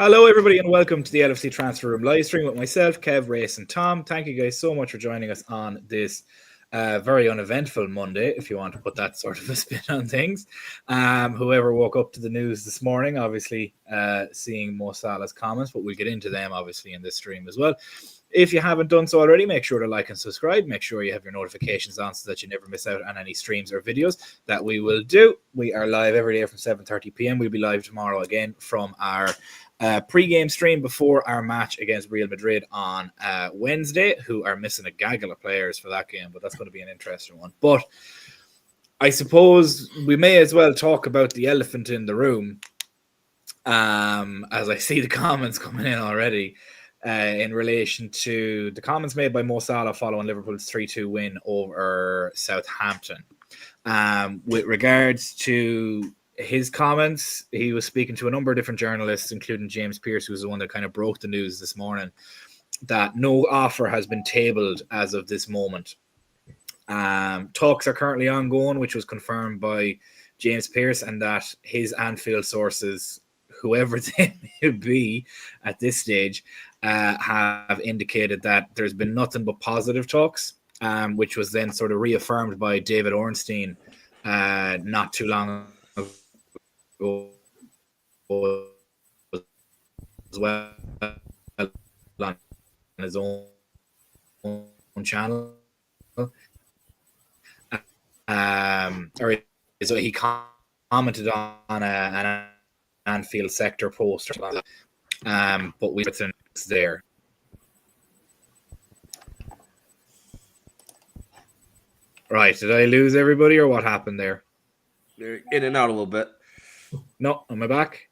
Hello, everybody, and welcome to the LFC Transfer Room live stream with myself, Kev, Race, and Tom. Thank you guys so much for joining us on this very uneventful Monday, if you want to put that sort of a spin on things. Whoever woke up to the news this morning, obviously seeing Mo Salah's comments, but we'll get into them obviously in this stream as well. If you haven't done so already, make sure to like and subscribe. Make sure you have your notifications on so that you never miss out on any streams or videos that we will do. We are live every day from 7:30 p.m. We'll be live tomorrow again from our pre-game stream before our match against Real Madrid on Wednesday, who are missing a gaggle of players for that game, but that's going to be an interesting one. But I suppose we may as well talk about the elephant in the room, as I see the comments coming in already. In relation to the comments made by Mo Salah following Liverpool's 3-2 win over Southampton. With regards to his comments, he was speaking to a number of different journalists, including James Pearce, who was the one that kind of broke the news this morning, that no offer has been tabled as of this moment. Talks are currently ongoing, which was confirmed by James Pearce, and that his Anfield sources, whoever they may be at this stage, have indicated that there's been nothing but positive talks, which was then sort of reaffirmed by David Ornstein not too long ago as well on his own channel. Or so he commented on an Anfield sector post, but we it's there. Right, did I lose everybody or what happened there? You're in and out a little bit. No, am I back?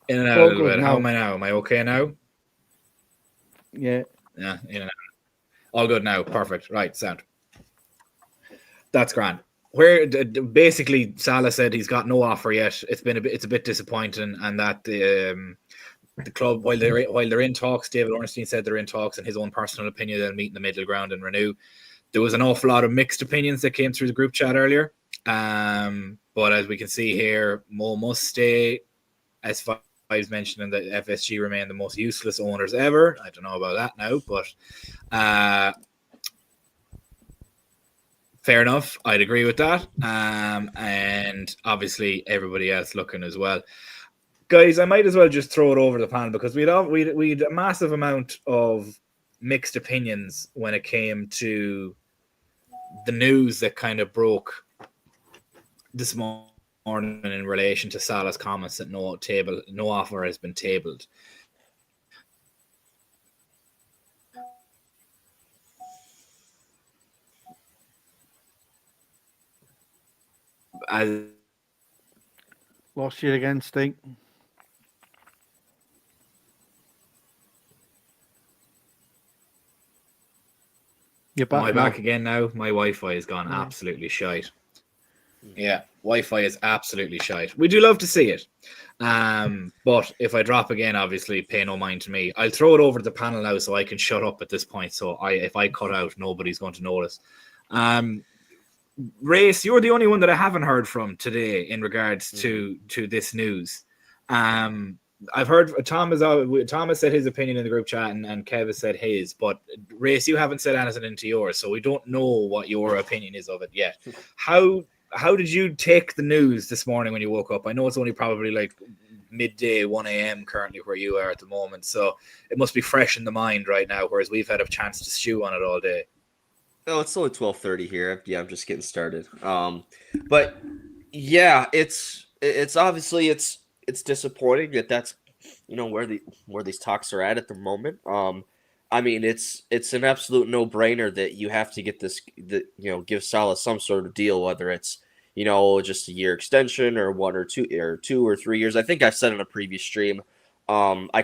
In and out a little bit. How am I now? Am I okay now? Yeah. Yeah, in and out. All good now. Perfect. Right, sound. That's grand. Where basically Salah said he's got no offer yet. It's a bit disappointing, and that the club, while they're in talks, David Ornstein said they're in talks. In his own personal opinion, they'll meet in the middle ground and renew. There was an awful lot of mixed opinions that came through the group chat earlier, but as we can see here, Mo must stay. S5's mentioning that FSG remain the most useless owners ever. I don't know about that now, but fair enough. I'd agree with that. And obviously everybody else looking as well. Guys, I might as well just throw it over the panel because we'd a massive amount of mixed opinions when it came to the news that kind of broke this morning in relation to Salah's comments that no offer has been tabled. Lost you again, Stink. You're back. Am I back again now? My Wi-Fi has gone absolutely shite. Yeah, Wi-Fi is absolutely shite. We do love to see it. But if I drop again, obviously pay no mind to me. I'll throw it over to the panel now so I can shut up at this point. So if I cut out, nobody's going to notice. Race, you're the only one that I haven't heard from today in regards to this news. I've heard Tom has said his opinion in the group chat and Kev has said his, but Race, you haven't said anything into yours, so we don't know what your opinion is of it yet. How did you take the news this morning when you woke up? I know it's only probably like midday, 1 a.m. currently where you are at the moment, so it must be fresh in the mind right now, whereas we've had a chance to stew on it all day. Oh, it's only 12:30 here. Yeah, I'm just getting started. But yeah, it's obviously it's disappointing that that's where these talks are at the moment. I mean, it's an absolute no-brainer that you have to get give Salah some sort of deal, whether it's just a year extension or 1 or 2 or 2 or 3 years. I think I've said in a previous stream, I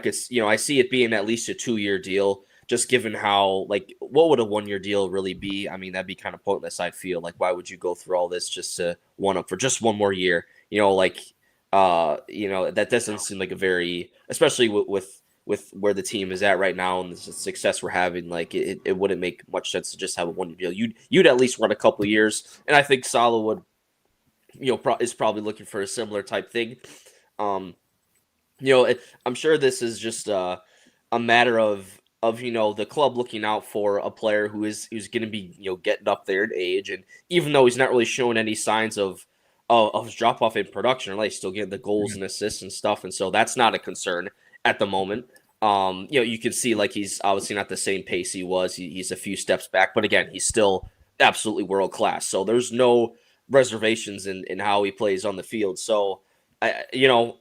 see it being at least a 2-year deal. Just given how, what would a 1-year deal really be? I mean, that'd be kind of pointless, I feel. Why would you go through all this just to one-up for just one more year? That doesn't seem like a very, especially with where the team is at right now and the success we're having, it wouldn't make much sense to just have a 1-year deal. You'd at least run a couple of years, and I think Salah would, is probably looking for a similar type thing. I'm sure this is just a matter of the club looking out for a player who's going to be getting up there in age, and even though he's not really showing any signs of drop off in production, like still getting the goals and assists and stuff, and so that's not a concern at the moment. You can see like he's obviously not the same pace he was. He's a few steps back, but again, he's still absolutely world class. So there's no reservations in how he plays on the field. So I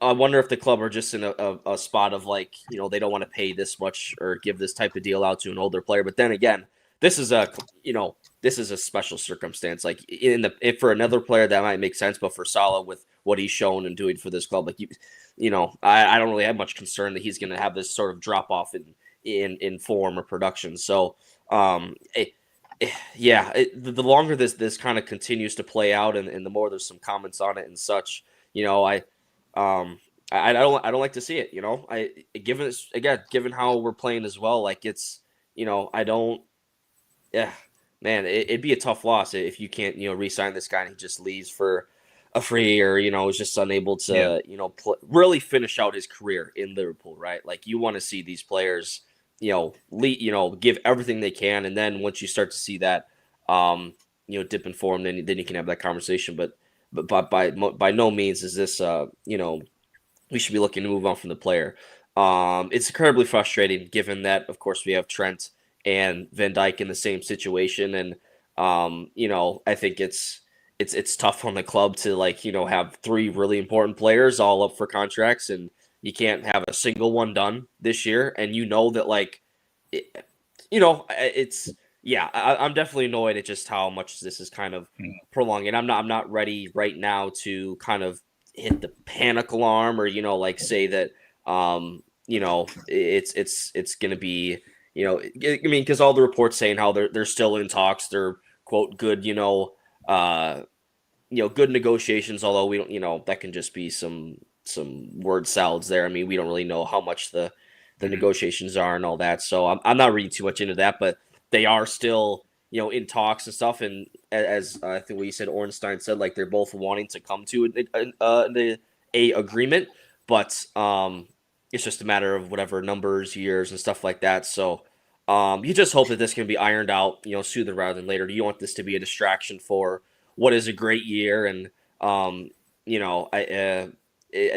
wonder if the club are just in a spot of like, they don't want to pay this much or give this type of deal out to an older player. But then again, this is a special circumstance. Like if for another player that might make sense, but for Salah with what he's shown and doing for this club, like I don't really have much concern that he's going to have this sort of drop off in form or production. So the longer this kind of continues to play out, and the more there's some comments on it and such, I don't like to see it. Given how we're playing as well, like it's, man, it'd be a tough loss if you can't, re-sign this guy and he just leaves for a free, or, is just unable to, really finish out his career in Liverpool, right? Like you want to see these players, give everything they can. And then once you start to see that, dip in form, then you can have that conversation. But by no means is this, we should be looking to move on from the player. It's incredibly frustrating given that, of course, we have Trent and Van Dijk in the same situation. And, I think it's tough on the club to have three really important players all up for contracts, and you can't have a single one done this year. And I'm definitely annoyed at just how much this is kind of prolonging. I'm not ready right now to kind of hit the panic alarm or say that it's going to be because all the reports saying how they're still in talks, they're quote good good negotiations, although we don't that can just be some word salads there. I mean, we don't really know how much the negotiations are and all that, so I'm not reading too much into that, but they are still, in talks and stuff. And as I think what you said, Ornstein said, like they're both wanting to come to a agreement, but it's just a matter of whatever numbers, years, and stuff like that. So you just hope that this can be ironed out, sooner rather than later. You want this to be a distraction for what is a great year, and I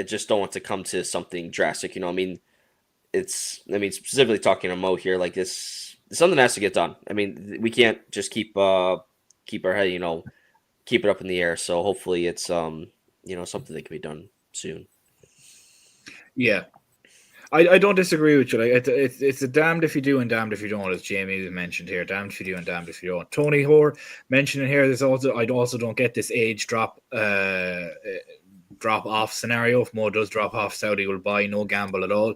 just don't want to come to something drastic. Specifically talking to Mo here, like this. Something has to get done. I mean, we can't just keep our head, keep it up in the air. So hopefully it's something that can be done soon. Yeah, I don't disagree with you. Like it's a damned if you do and damned if you don't, as Jamie mentioned here. Damned if you do and damned if you don't. Tony Hoare mentioned here. I also don't get this age drop off scenario. If Mo does drop off, Saudi will buy, no gamble at all.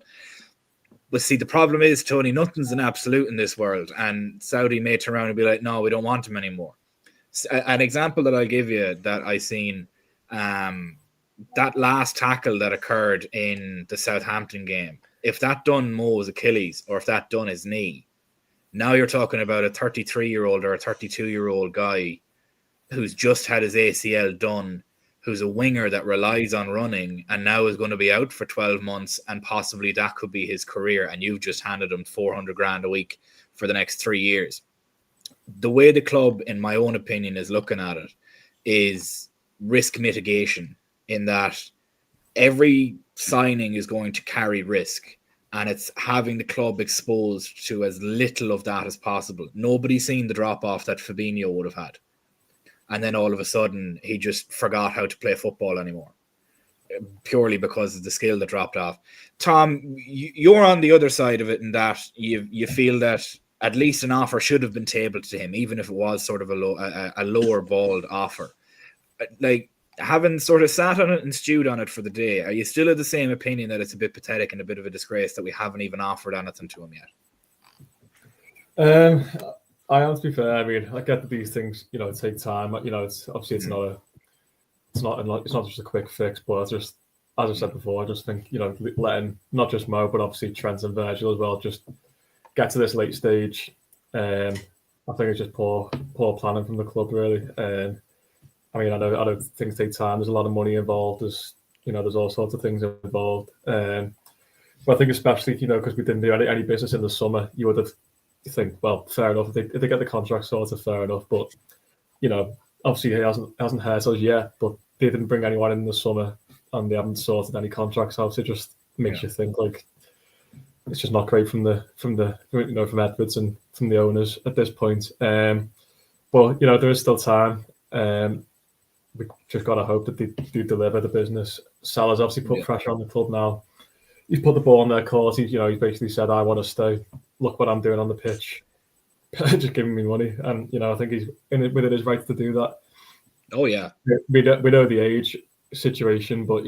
But see, the problem is, Tony, nothing's an absolute in this world. And Saudi may turn around and be like, no, we don't want him anymore. An example that I'll give you that I seen, that last tackle that occurred in the Southampton game, if that done Mo's Achilles or if that done his knee, now you're talking about a 33-year-old or a 32-year-old guy who's just had his ACL done, who's a winger that relies on running and now is going to be out for 12 months and possibly that could be his career, and you've just handed him 400 grand a week for the next 3 years. The way the club, in my own opinion, is looking at it is risk mitigation, in that every signing is going to carry risk, and it's having the club exposed to as little of that as possible. Nobody's seen the drop-off that Fabinho would have had. And then all of a sudden, he just forgot how to play football anymore, purely because of the skill that dropped off. Tom, you're on the other side of it in that you feel that at least an offer should have been tabled to him, even if it was sort of a lower balled offer. Like, having sort of sat on it and stewed on it for the day, are you still of the same opinion that it's a bit pathetic and a bit of a disgrace that we haven't even offered anything to him yet? I am, to be fair. I mean, I get that these things, take time. It's obviously it's not just a quick fix. But as I said before, I just think letting not just Mo but obviously Trent and Virgil as well just get to this late stage. I think it's just poor planning from the club, really. I mean, I know things take time. There's a lot of money involved. There's there's all sorts of things involved. But I think especially, because we didn't do any business in the summer, you would have think, well, fair enough. If they get the contract sorted, fair enough. But, obviously he hasn't hurt us yet, but they didn't bring anyone in the summer and they haven't sorted any contracts out. So it just makes you think like it's just not great from from Edwards and from the owners at this point. But there is still time. We just got to hope that they do deliver the business. Salah's obviously put pressure on the club now. He's put the ball in their court. He's basically said, "I want to stay. Look what I'm doing on the pitch. Just giving me money." And I think he's within his right to do that. Oh yeah, we know the age situation, but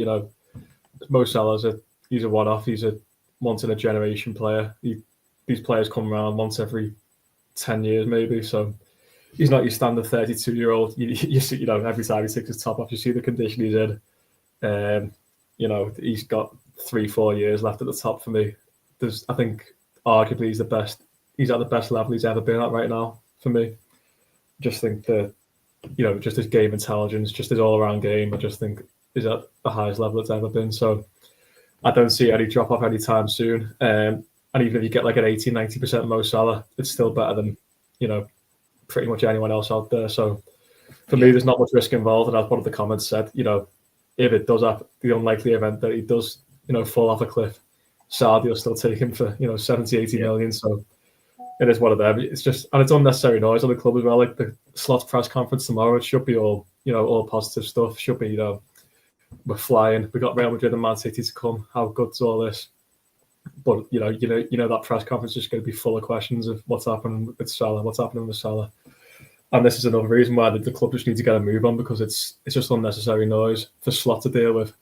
Mo Salah's he's a one-off. He's a once in a generation player. These players come around once every 10 years maybe. So he's not your standard 32-year-old. You see, every time he takes his top off, you see the condition he's in. He's got 3-4 years left at the top for me. I think arguably he's the best. He's at the best level he's ever been at right now for me. Just think that just his game intelligence, just his all-around game, I just think is at the highest level it's ever been. So I don't see any drop off anytime soon. And even if you get like an 80-90% Mo Salah, it's still better than pretty much anyone else out there. So for me, there's not much risk involved. And as one of the comments said, if it does happen, the unlikely event that he does, fall off a cliff, Saudi will still take him for 70-80 million. So it is one of them. It's just, and it's unnecessary noise on the club as well. Like the Slot's press conference tomorrow, it should be all all positive stuff. Should be we're flying. We got Real Madrid and Man City to come. How good's all this? But that press conference is just going to be full of questions of what's happening with Salah, what's happening with Salah. And this is another reason why the club just needs to get a move on, because it's just unnecessary noise for Slot to deal with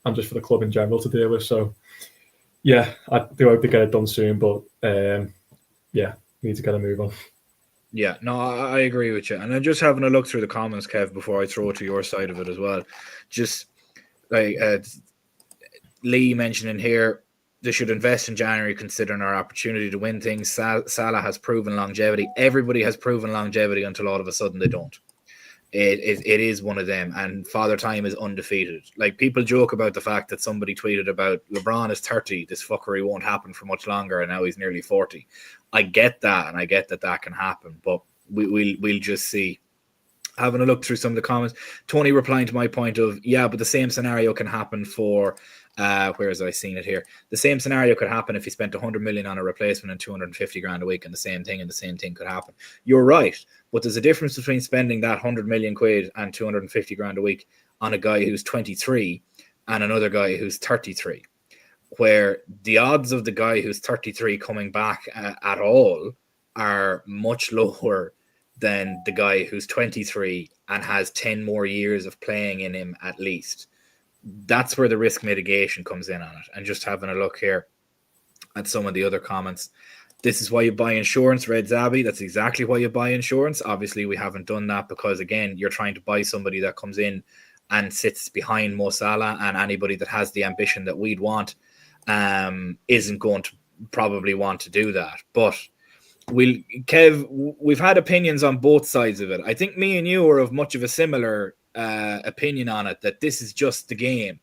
and just for the club in general to deal with. So yeah, I do hope they get it done soon, but need to get a move on. Yeah, no, I agree with you. And I'm just having a look through the comments, Kev, before I throw it to your side of it as well. Just like Lee mentioned in here, they should invest in January considering our opportunity to win things. Salah has proven longevity. Everybody has proven longevity until all of a sudden they don't. It is one of them, and Father Time is undefeated. Like, people joke about the fact that somebody tweeted about LeBron is 30, this fuckery won't happen for much longer, and now he's nearly 40. I get that, and I get that can happen, but we'll just see. Having a look through some of the comments, Tony replying to my point of, but the same scenario can happen for where has I seen it here? The same scenario could happen if he spent 100 million on a replacement and 250 grand a week, and the same thing could happen. You're right, but there's a difference between spending that 100 million quid and 250 grand a week on a guy who's 23 and another guy who's 33, where the odds of the guy who's 33 coming back at all are much lower than the guy who's 23 and has 10 more years of playing in him at least. That's where the risk mitigation comes in on it. And just having a look here at some of the other comments. This is why you buy insurance, Red Zabby. That's exactly why you buy insurance. Obviously, we haven't done that because, again, you're trying to buy somebody that comes in and sits behind Mo Salah, and anybody that has the ambition that we'd want isn't going to probably want to do that. But Kev, we've had opinions on both sides of it. I think me and you are of much of a similar opinion on it, that this is just the game.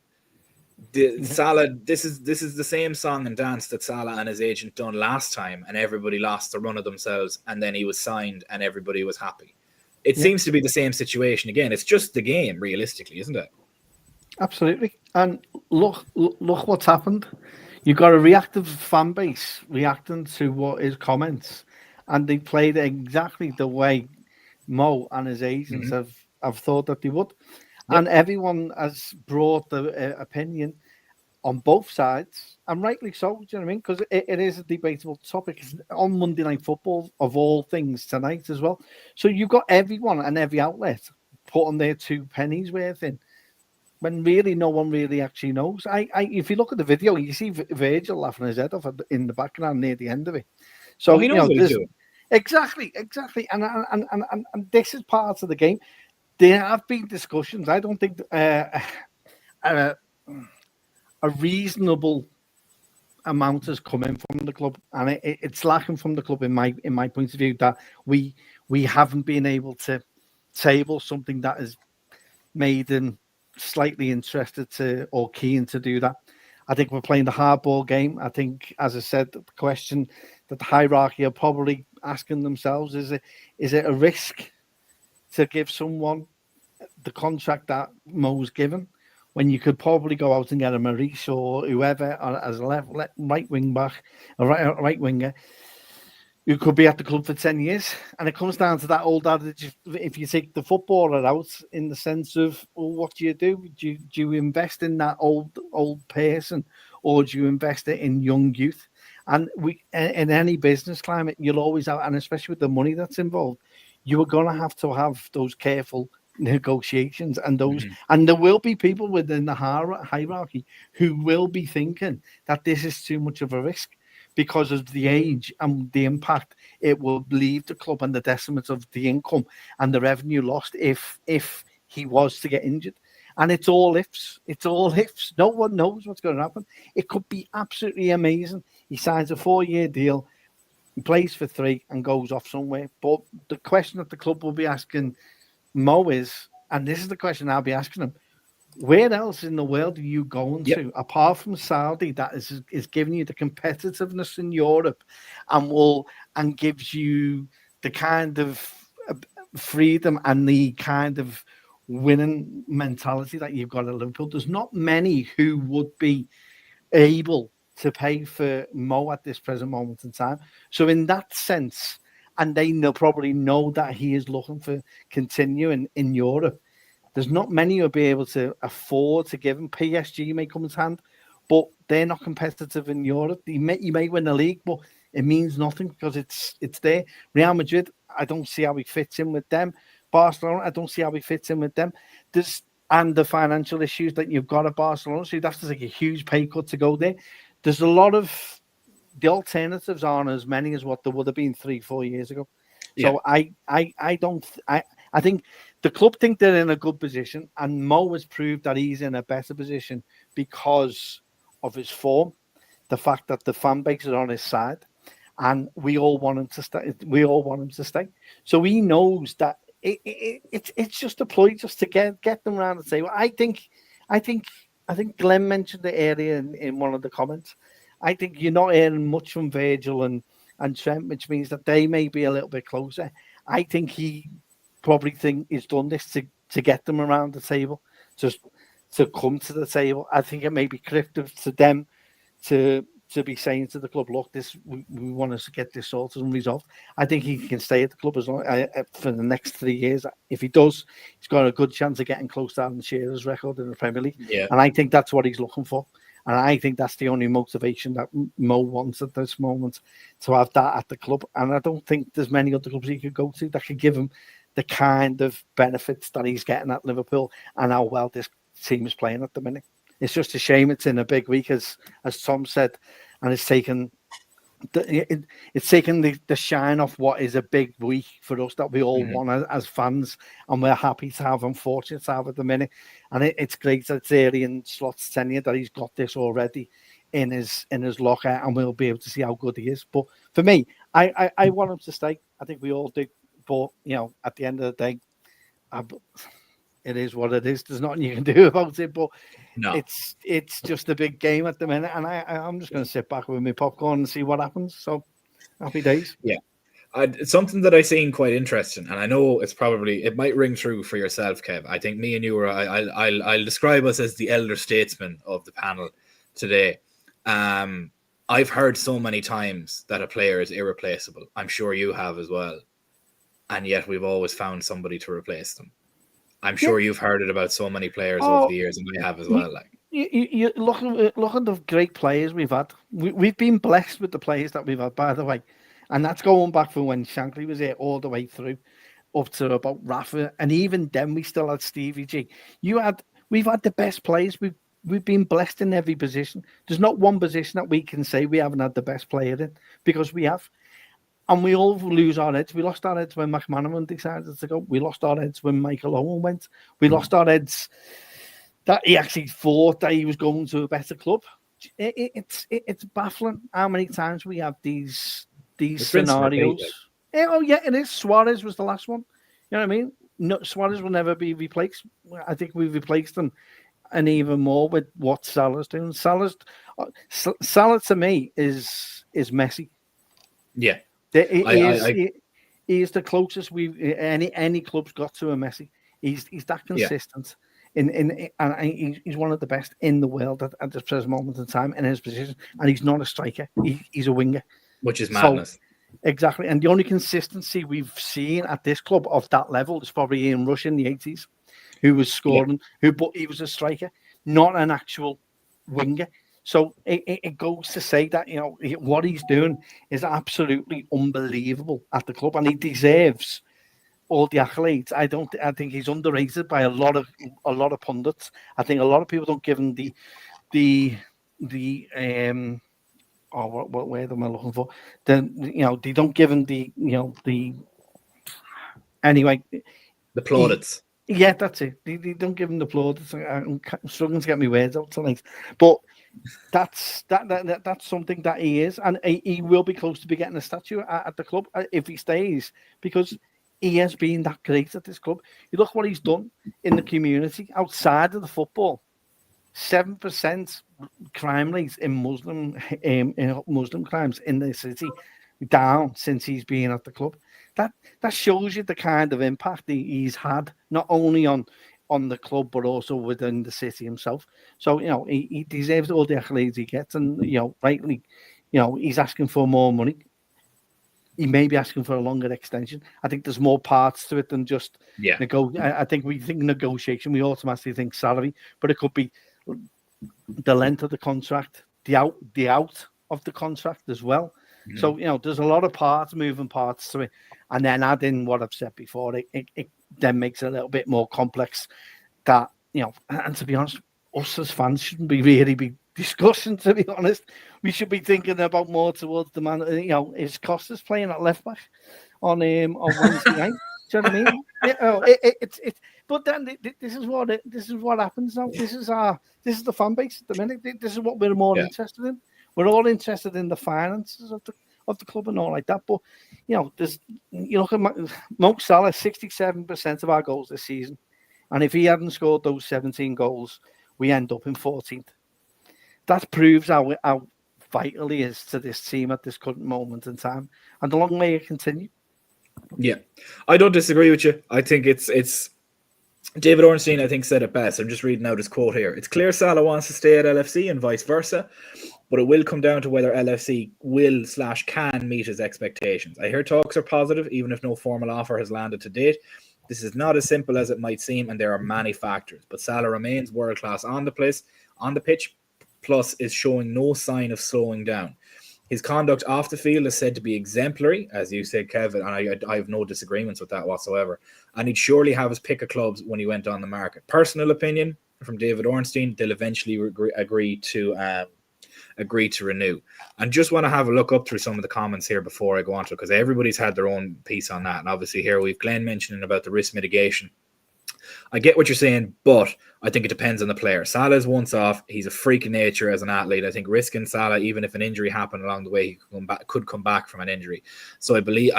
Salah, this is the same song and dance that Salah and his agent done last time, and everybody lost the run of themselves, and then he was signed and everybody was happy. It seems to be the same situation again. It's just the game, realistically, isn't it? Absolutely. And look what's happened. You've got a reactive fan base reacting to what his comments, and they played exactly the way Mo and his agents have thought that they would. Yep. And everyone has brought the opinion on both sides, and rightly so. Do you know what I mean? Because it is a debatable topic. It's on Monday Night Football, of all things, tonight as well. So you've got everyone and every outlet putting their 2 pennies worth in, when really no one really actually knows. If you look at the video, you see Virgil laughing his head off in the background near the end of it. So he knows what he's doing. Exactly. And this is part of the game. There have been discussions. I don't think a reasonable amount has come in from the club, and it's lacking from the club in my point of view, that we haven't been able to table something that is made in slightly interested to or keen to do that. I think we're playing the hardball game. I think, as I said, the question that the hierarchy are probably asking themselves is it a risk to give someone the contract that Mo's given when you could probably go out and get a Maurice or whoever as a right wing back, a right winger who could be at the club for 10 years. And it comes down to that old adage, if you take the footballer out in the sense of, well, what do? Do you invest in that old person, or do you invest it in young youth? And in any business climate, you'll always have, and especially with the money that's involved, you are going to have those careful negotiations, and and there will be people within the hierarchy who will be thinking that this is too much of a risk because of the age and the impact it will leave the club and the decimate of the income and the revenue lost if he was to get injured. And it's all ifs. It's all ifs. No one knows what's going to happen. It could be absolutely amazing. He signs a 4-year deal, he plays for 3 and goes off somewhere. But the question that the club will be asking Mo is, and this is the question I'll be asking him, where else in the world are you going to, apart from Saudi, that is giving you the competitiveness in Europe and gives you the kind of freedom and the kind of winning mentality that you've got at Liverpool? There's not many who would be able to pay for Mo at this present moment in time. So in that sense, and they'll probably know that he is looking for continuing in Europe, there's not many who'll be able to afford to give him. PSG may come to hand, but they're not competitive in Europe. You may win the league, but it means nothing because it's there. Real Madrid, I don't see how he fits in with them. Barcelona, I don't see how he fits in with them. And the financial issues that you've got at Barcelona, so you'd have to take a huge pay cut to go there. There's a lot of the alternatives aren't as many as what there would have been 3-4 years ago. So I think the club think they're in a good position, and Mo has proved that he's in a better position because of his form, the fact that the fan base is on his side, and we all want him to stay. So he knows that it's just a ploy just to get them around and say, well, I think Glenn mentioned it earlier in one of the comments. I think you're not hearing much from Virgil and Trent, which means that they may be a little bit closer. I think he probably he's done this to get them around the table, just to come to the table. I think it may be cryptic to them to be saying to the club, look, we want us to get this sorted and resolved. I think he can stay at the club as long for the next 3 years. If he does, he's got a good chance of getting close to Alan Shearer's record in the Premier League. Yeah. And I think that's what he's looking for. And I think that's the only motivation that Mo wants at this moment, to have that at the club. And I don't think there's many other clubs he could go to that could give him the kind of benefits that he's getting at Liverpool and how well this team is playing at the minute. It's just a shame it's in a big week, as Tom said, and it's taken the shine off what is a big week for us that we all want as fans, and we're happy to have, unfortunate to have at the minute. And it's great that it's early in Slot's tenure that he's got this already in his locker, and we'll be able to see how good he is. But for me, I want him to stay. I think we all do. But at the end of the day, it is what it is. There's nothing you can do about it. But no, it's just a big game at the minute, and I'm just going to sit back with my popcorn and see what happens. So happy days. Yeah, it's something that I seen quite interesting, and I know it might ring true for yourself, Kev. I think me and you I'll describe us as the elder statesmen of the panel today. I've heard so many times that a player is irreplaceable. I'm sure you have as well, and yet we've always found somebody to replace them. I'm sure you've heard it about so many players over the years, and we have as well. You look at the great players we've had. We've been blessed with the players that we've had, by the way, and that's going back from when Shankly was here all the way through up to about Rafa, and even then we still had Stevie G. We've had the best players. We've been blessed in every position. There's not one position that we can say we haven't had the best player in, because we have. And we all lose our heads. We lost our heads when McManaman decided to go. We lost our heads when Michael Owen went. We lost our heads that he actually thought that he was going to a better club. It's baffling how many times we have these scenarios. It is. Suarez was the last one. You know what I mean? no, Suarez will never be replaced. I think we've replaced them, and even more with what Salah's doing. Salah to me is Messi. Yeah. He is the closest any club's got to a Messi. He's that consistent. And he's one of the best in the world at this present moment in time in his position. And he's not a striker; he's a winger, which is madness. So, exactly. And the only consistency we've seen at this club of that level is probably Ian Rush in the 80s, who was scoring, but he was a striker, not an actual winger. So it goes to say that, you know, what he's doing is absolutely unbelievable at the club, and he deserves all the accolades. I think he's underrated by a lot of pundits. I think a lot of people don't give him what word am I looking for? They don't give him the plaudits. Yeah, that's it. They don't give him the plaudits. I'm struggling to get my words out tonight, but that's something that he is, and he will be close to be getting a statue at the club if he stays, because he has been that great at this club. You look what he's done in the community outside of the football. 7% crime rate in Muslim crimes in the city, down since he's been at the club. That shows you the kind of impact he's had, not only on the club but also within the city himself. So, you know, he deserves all the accolades he gets, and, you know, rightly, you know, he's asking for more money. He may be asking for a longer extension. I think there's more parts to it than just I think we think negotiation, we automatically think salary, but it could be the length of the contract, the out of the contract as well. Mm-hmm. So, you know, there's a lot of moving parts to it, and then add in what I've said before, it then makes it a little bit more complex. That, you know, and to be honest, us as fans shouldn't be discussing. To be honest, we should be thinking about more towards the man. You know, is Costas playing at left back on Wednesday night? Do you know what I mean? But then this is what happens now. This is the fan base at the minute. This is what we're more interested in. We're all interested in the finances of the club and all like that. But, you know, you look at Mo Salah, 67% of our goals this season, and if he hadn't scored those 17 goals, we end up in 14th. That proves how vital he is to this team at this current moment in time, and the long may it continue. Yeah, I don't disagree with you. I think it's David Ornstein, I think, said it best. I'm just reading out his quote here. It's clear Salah wants to stay at LFC and vice versa, but it will come down to whether LFC will/can meet his expectations. I hear talks are positive, even if no formal offer has landed to date. This is not as simple as it might seem, and there are many factors. But Salah remains world-class on the pitch, plus is showing no sign of slowing down. His conduct off the field is said to be exemplary, as you said, Kevin, and I have no disagreements with that whatsoever. And he'd surely have his pick of clubs when he went on the market. Personal opinion from David Ornstein, they'll eventually agree to renew. And just want to have a look up through some of the comments here before I go on to it, because everybody's had their own piece on that. And obviously here we've Glenn mentioning about the risk mitigation. I get what you're saying, but I think it depends on the player. Salah's once off. He's a freak of nature as an athlete. I think risking Salah, even if an injury happened along the way, he could come back from an injury. So I believe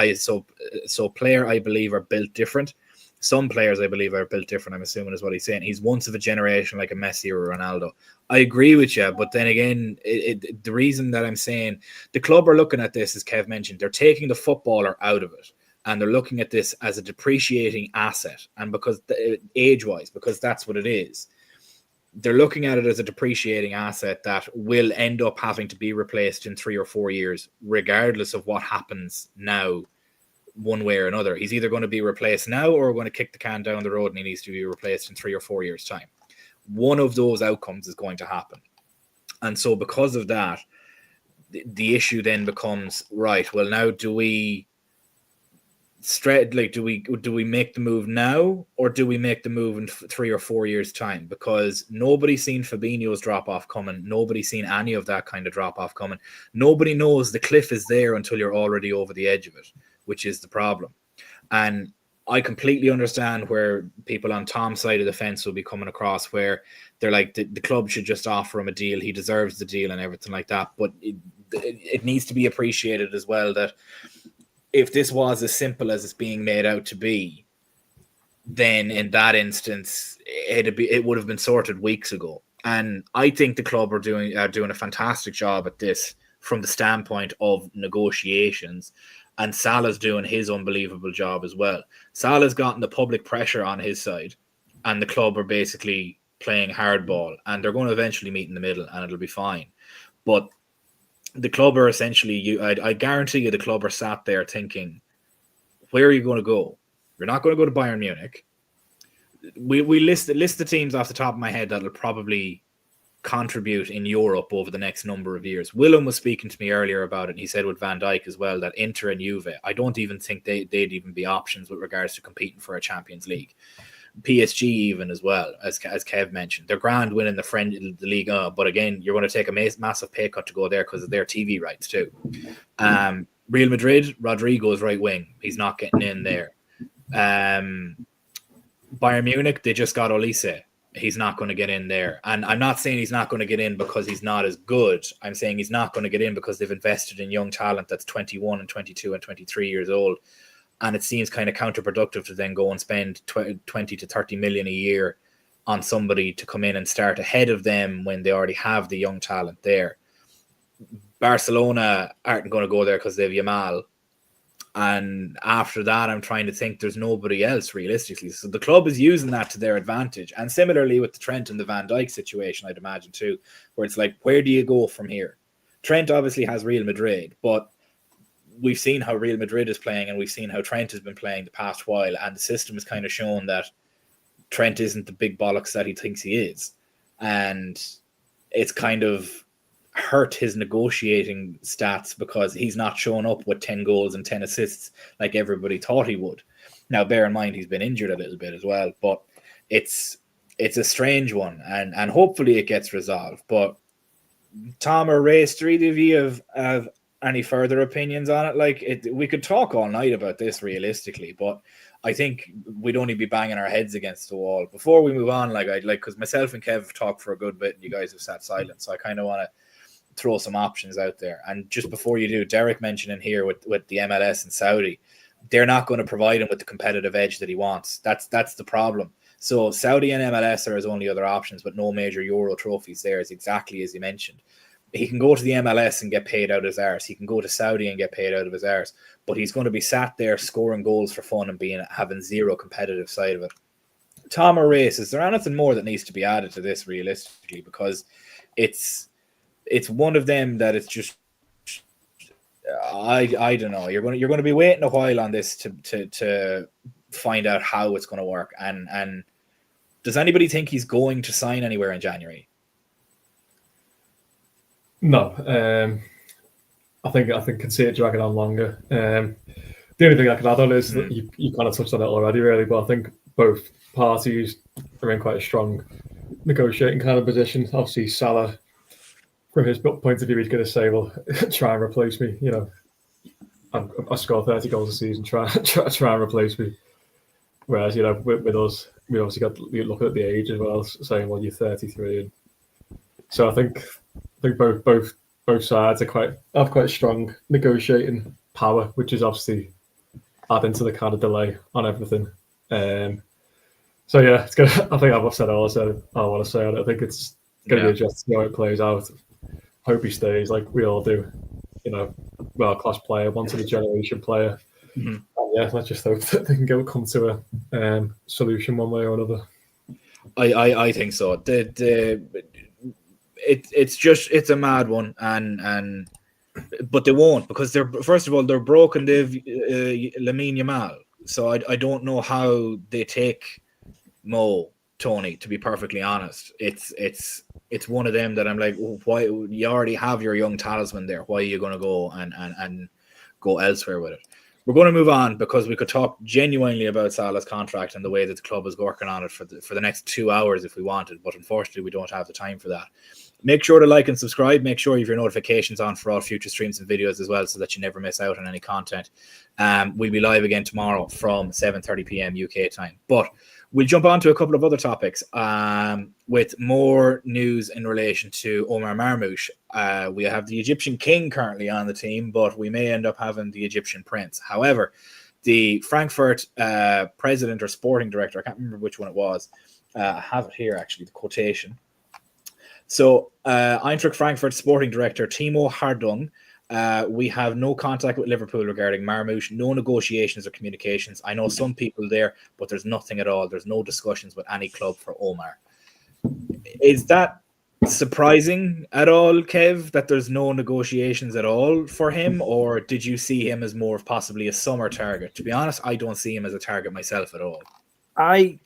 player, I believe, are built different. Some players, I believe, are built different, I'm assuming is what he's saying. He's once of a generation like a Messi or a Ronaldo. I agree with you, but then again, the reason that I'm saying the club are looking at this, as Kev mentioned, they're taking the footballer out of it. And they're looking at this as a depreciating asset. And because age-wise, because that's what it is, they're looking at it as a depreciating asset that will end up having to be replaced in 3 or 4 years, regardless of what happens now, one way or another. He's either going to be replaced now or we're going to kick the can down the road and he needs to be replaced in 3 or 4 years' time. One of those outcomes is going to happen. And so because of that, the issue then becomes, right, well, now do we make the move now, or do we make the move in 3 or 4 years' time? Because nobody's seen Fabinho's drop-off coming. Nobody's seen any of that kind of drop-off coming. Nobody knows the cliff is there until you're already over the edge of it, which is the problem. And I completely understand where people on Tom's side of the fence will be coming across, where they're like, the club should just offer him a deal. He deserves the deal and everything like that. But it needs to be appreciated as well that if this was as simple as it's being made out to be, then in that instance, it would have been sorted weeks ago. And I think the club are doing a fantastic job at this from the standpoint of negotiations. And Salah's doing his unbelievable job as well. Salah's gotten the public pressure on his side, and the club are basically playing hardball, and they're going to eventually meet in the middle, and it'll be fine. But the club are essentially, I guarantee you, the club are sat there thinking, where are you going to go? You're not going to go to Bayern Munich. We list the teams off the top of my head that'll probably contribute in Europe over the next number of years. Willem was speaking to me earlier about it, and he said with Van Dijk as well that Inter and Juve, I don't even think they'd even be options with regards to competing for a Champions League. PSG even as well, as Kev mentioned. They're grand winning the league, but again, you're going to take a massive pay cut to go there because of their TV rights too. Real Madrid, Rodrigo's right wing. He's not getting in there. Bayern Munich, they just got Olise. He's not going to get in there. And I'm not saying he's not going to get in because he's not as good. I'm saying he's not going to get in because they've invested in young talent that's 21 and 22 and 23 years old. And it seems kind of counterproductive to then go and spend 20 to 30 million a year on somebody to come in and start ahead of them when they already have the young talent there. Barcelona aren't going to go there because they have Yamal. And after that, I'm trying to think there's nobody else realistically. So the club is using that to their advantage. And similarly with the Trent and the Van Dijk situation, I'd imagine too, where it's like, where do you go from here? Trent obviously has Real Madrid, but we've seen how Real Madrid is playing and we've seen how Trent has been playing the past while. And the system has kind of shown that Trent isn't the big bollocks that he thinks he is. And it's kind of hurt his negotiating stats because he's not shown up with 10 goals and 10 assists like everybody thought he would. Now, bear in mind, he's been injured a little bit as well, but it's a strange one, and hopefully it gets resolved. But Tom or Ray, do either of you have any further opinions on it? We could talk all night about this realistically, but I think we'd only be banging our heads against the wall. Before we move on, because myself and Kev have talked for a good bit and you guys have sat silent, so I kind of want to throw some options out there. And just before you do, Derek mentioned in here with the MLS and Saudi, they're not going to provide him with the competitive edge that he wants. That's the problem. So Saudi and MLS are his only other options, but no major Euro trophies there, is exactly as you mentioned. He can go to the MLS and get paid out of his arse. He can go to Saudi and get paid out of his arse, but he's going to be sat there scoring goals for fun and having zero competitive side of it. Tom or Race, is there anything more that needs to be added to this realistically? Because it's one of them that it's just, I don't know. You're going to be waiting a while on this to find out how it's going to work. And does anybody think he's going to sign anywhere in January? No, I think can see it dragging on longer. The only thing I can add on is that you kind of touched on it already, really. But I think both parties are in quite a strong negotiating kind of position. Obviously, Salah, from his point of view, he's going to say, "Well, try and replace me." You know, I score 30 goals a season. Try and replace me. Whereas, you know, with us, we obviously got looking at the age as well, saying, "Well, you're 33." And so I think both sides have quite strong negotiating power, which is obviously adding to the kind of delay on everything. So yeah, it's gonna. I think I've said all I want to say on it. I think it's going to be just how it plays out. Hope he stays, like we all do. You know, world-class player, once-in-a-generation player. Mm-hmm. And yeah, let's just hope that they can come to a solution one way or another. I think so. It's a mad one, but they won't, because they're, first of all, they're broken. They've Lamine Yamal, so I don't know how they take Tony, to be perfectly honest. It's one of them that I'm like, why? You already have your young talisman there. Why are you going to go and go elsewhere with it? We're going to move on, because we could talk genuinely about Salah's contract and the way that the club is working on it for the next 2 hours if we wanted, but unfortunately we don't have the time for that. Make sure to like and subscribe. Make sure you have your notifications on for all future streams and videos as well, so that you never miss out on any content. We'll be live again tomorrow from 7:30 p.m. UK time. But we'll jump on to a couple of other topics with more news in relation to Omar Marmoush. We have the Egyptian king currently on the team, but we may end up having the Egyptian prince. However, the Frankfurt president or sporting director, I can't remember which one it was. I have it here, actually, the quotation. So, Eintrach Frankfurt sporting director Timmo Hardung, we have no contact with Liverpool regarding Marmoush, no negotiations or communications. I know some people there, but there's nothing at all. There's no discussions with any club for Omar. Is that surprising at all, Kev, that there's no negotiations at all for him, or did you see him as more of possibly a summer target? To be honest, I don't see him as a target myself at all. I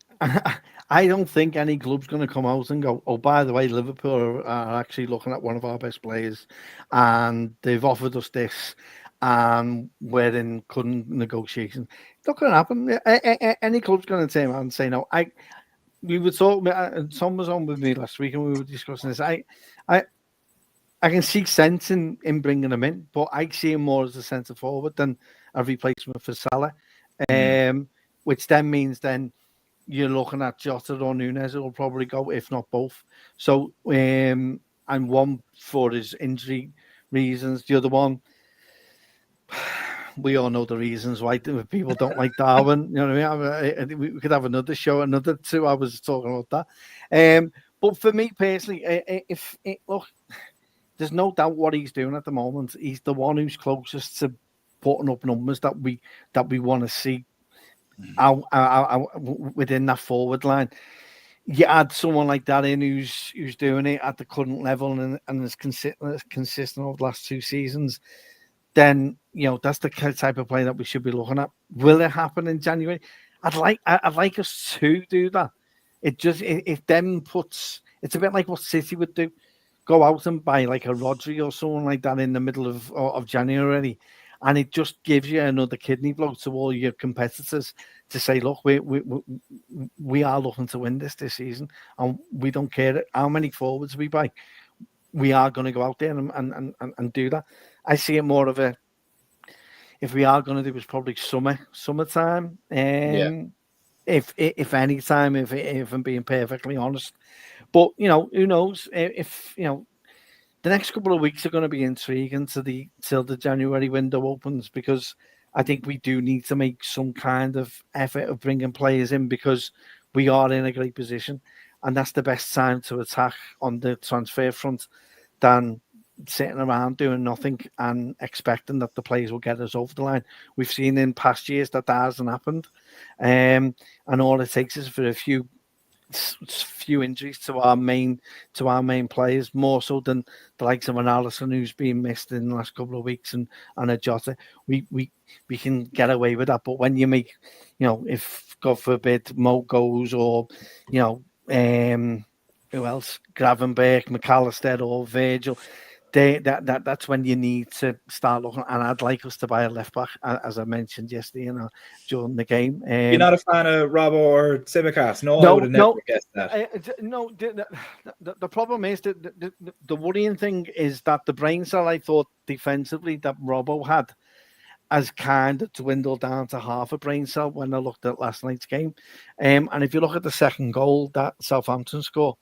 don't think any club's going to come out and go, oh, by the way, Liverpool are actually looking at one of our best players and they've offered us this and we're in current negotiations. It's not going to happen. Any club's going to turn around and say no. We were talking, Tom was on with me last week and we were discussing this. I can see sense in bringing him in, but I see him more as a centre forward than a replacement for Salah, which then means then you're looking at Jota or Nunes, it'll probably go, if not both. So, and one for his injury reasons, the other one, we all know the reasons why people don't like Darwin. You know what I mean? We could have another show, another 2 hours talking about that. But for me personally, look, there's no doubt what he's doing at the moment. He's the one who's closest to putting up numbers that we want to see within that forward line. You add someone like that in who's doing it at the current level and is consistent over the last 2 seasons, then that's the type of play that we should be looking at. Will it happen in January? I'd like us to do that. It then puts, it's a bit like what City would do, go out and buy like a Rodri or someone like that in the middle of January. And it just gives you another kidney blow to all your competitors to say, look, we are looking to win this season, and we don't care how many forwards we buy. We are going to go out there and do that. I see it more of a, if we are going to do, it's probably summertime. If any time, if I'm being perfectly honest. But who knows if the next couple of weeks are going to be intriguing till the January window opens, because I think we do need to make some kind of effort of bringing players in, because we are in a great position, and that's the best time to attack on the transfer front than sitting around doing nothing and expecting that the players will get us over the line. We've seen in past years that hasn't happened, and all it takes is for a few injuries to our main players, more so than the likes of an Allison who's been missed in the last couple of weeks and a Jota. We can get away with that. But when you make, if God forbid Mo goes, or who else, Gravenberch, McAllister or Virgil, that's when you need to start looking. And I'd like us to buy a left back, as I mentioned yesterday during the game. You're not a fan of Robbo or Tsimikas? No, I would have never guessed that. No, the problem is that the worrying thing is that the brain cell I thought defensively that Robbo had has kind of dwindled down to half a brain cell when I looked at last night's game. And if you look at the second goal that Southampton score,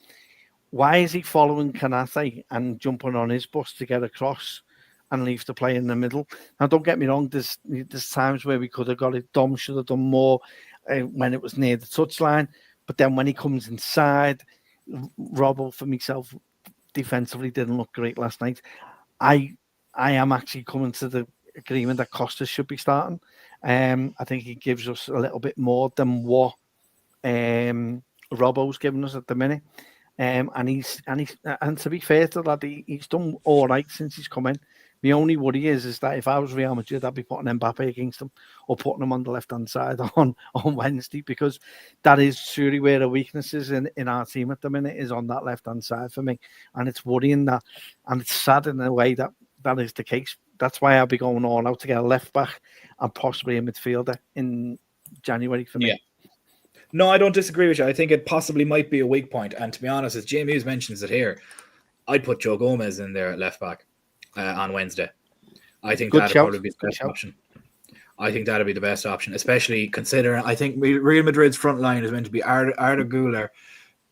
why is he following Kanate and jumping on his bus to get across and leave the play in the middle? Now, don't get me wrong, there's times where we could have got it. Dom should have done more when it was near the touchline. But then when he comes inside, Robbo, for myself, defensively didn't look great last night. I am actually coming to the agreement that Costa should be starting. I think he gives us a little bit more than what Robbo's giving us at the minute. And to be fair to that, he's done all right since he's come in. The only worry is that if I was Real Madrid, I'd be putting Mbappe against him or putting him on the left-hand side on Wednesday, because that is truly where the weakness is in our team at the minute, is on that left-hand side for me. And it's worrying that, and it's sad in a way that is the case. That's why I'll be going all out to get a left-back and possibly a midfielder in January for me. Yeah. No, I don't disagree with you. I think it possibly might be a weak point. And to be honest, as Jamie Hughes mentions it here, I'd put Joe Gomez in there at left back on Wednesday. I think that'd probably be the best option. I think that'd be the best option, especially considering I think Real Madrid's front line is meant to be Arda Güler,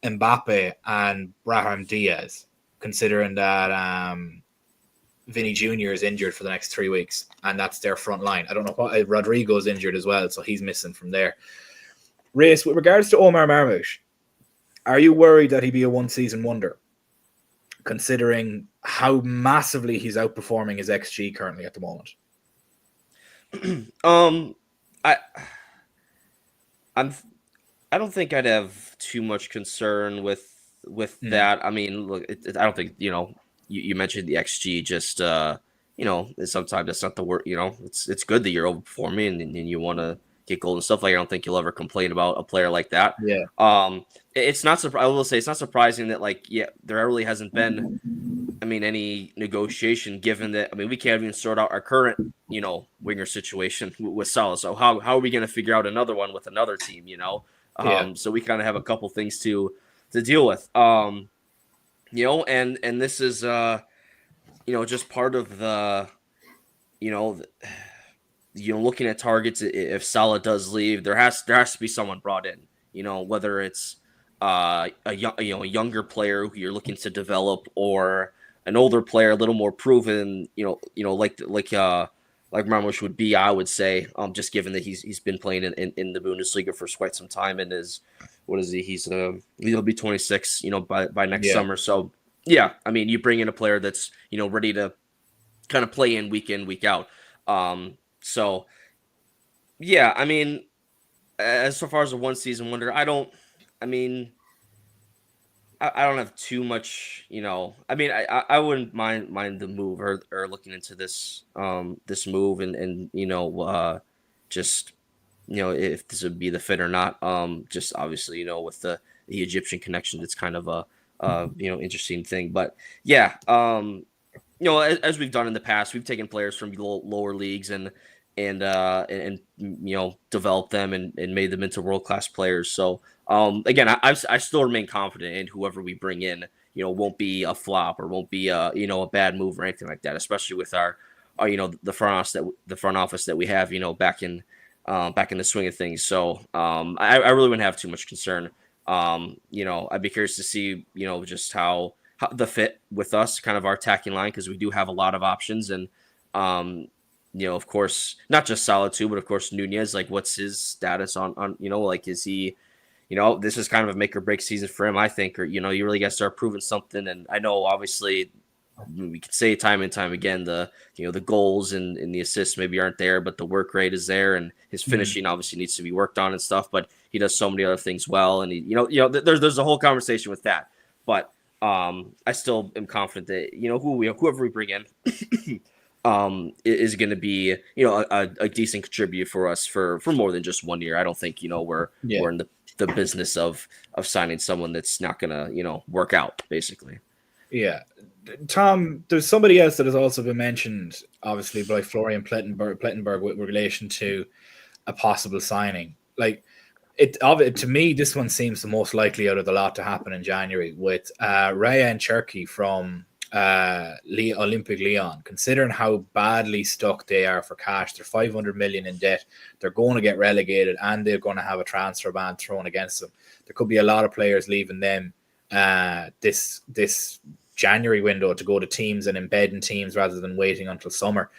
Mbappe, and Brahim Diaz. Considering that Vinny Jr. is injured for the next 3 weeks, and that's their front line. I don't know what Rodrigo's injured as well, so he's missing from there. Race, with regards to Omar Marmoush, are you worried that he'd be a one-season wonder, considering how massively he's outperforming his XG currently at the moment? I don't think I'd have too much concern with that. I mean, look, I don't think, you mentioned the XG, just sometimes that's not the word. It's good that you're overperforming and you want to get gold and stuff. Like, I don't think you'll ever complain about a player like that. Yeah. It's not I will say it's not surprising that there really hasn't been, any negotiation, given that, we can't even sort out our current, winger situation with Salah. So how are we going to figure out another one with another team, So we kind of have a couple things to deal with, and this is, just part of the, looking at targets. If Salah does leave, there has to be someone brought in, whether it's a younger player who you're looking to develop, or an older player, a little more proven, like Marmoush would be, I would say, just given that he's been playing in the Bundesliga for quite some time, and what is he? He'll be 26, by next summer. So you bring in a player that's, ready to kind of play in, week out. As far as a one season wonder, I don't have too much, I wouldn't mind the move or looking into this move and just, if this would be the fit or not. Just obviously, with the Egyptian connection, it's kind of a interesting thing. But as we've done in the past, we've taken players from lower leagues and developed them and made them into world-class players. So again, I still remain confident in whoever we bring in, won't be a flop or won't be a bad move or anything like that, especially with our the front office that we have, back in the swing of things. So I really wouldn't have too much concern. I'd be curious to see, just how the fit with us, kind of our attacking line, because we do have a lot of options. And of course, not just Salah too, but of course Nunez, like, what's his status on is he, this is kind of a make or break season for him, I think, or, you really got to start proving something. And I know, obviously, we could say time and time again, the goals and the assists maybe aren't there, but the work rate is there, and his finishing obviously needs to be worked on and stuff, but he does so many other things well. And he, there's a whole conversation with that, but I still am confident that, whoever we bring in, is going to be, a decent contributor for us for more than just 1 year. I don't think, we're in the business of signing someone that's not going to, work out, basically. Yeah. Tom, there's somebody else that has also been mentioned, obviously, by Florian Plettenberg with relation to a possible signing. Like, to me, this one seems the most likely out of the lot to happen in January, with Ryan Cherki from Olympic Lyon. Considering how badly stuck they are for cash, they're 500 million in debt, they're going to get relegated, and they're going to have a transfer ban thrown against them. There could be a lot of players leaving them this January window to go to teams and embed in teams rather than waiting until summer.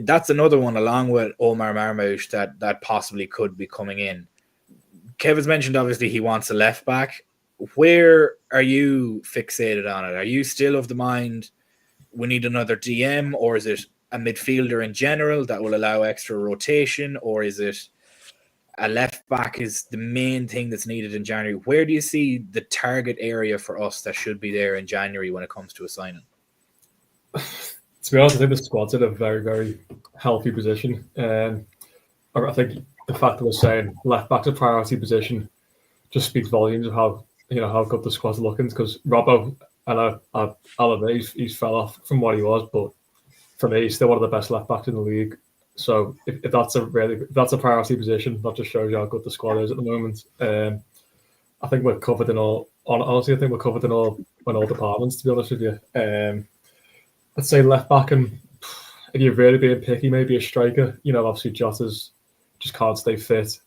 That's another one, along with Omar Marmoush, that possibly could be coming in. Kevin's mentioned, obviously, he wants a left back. Where are you fixated on it? Are you still of the mind we need another DM, or is it a midfielder in general that will allow extra rotation, or is it a left back is the main thing that's needed in January? Where do you see the target area for us that should be there in January when it comes to a signing? To be honest, I think the squad's in a very, very healthy position. I think the fact that we're saying left back's a priority position just speaks volumes of how good the squad's looking. Because Robbo, I'll admit he's fell off from what he was, but for me, he's still one of the best left backs in the league. So if that's a priority position, that just shows you how good the squad is at the moment. I think we're covered in all. Honestly, I think we're covered in all departments. To be honest with you, I'd say left back, and if you're really being picky, maybe a striker. Obviously Jota's just can't stay fit,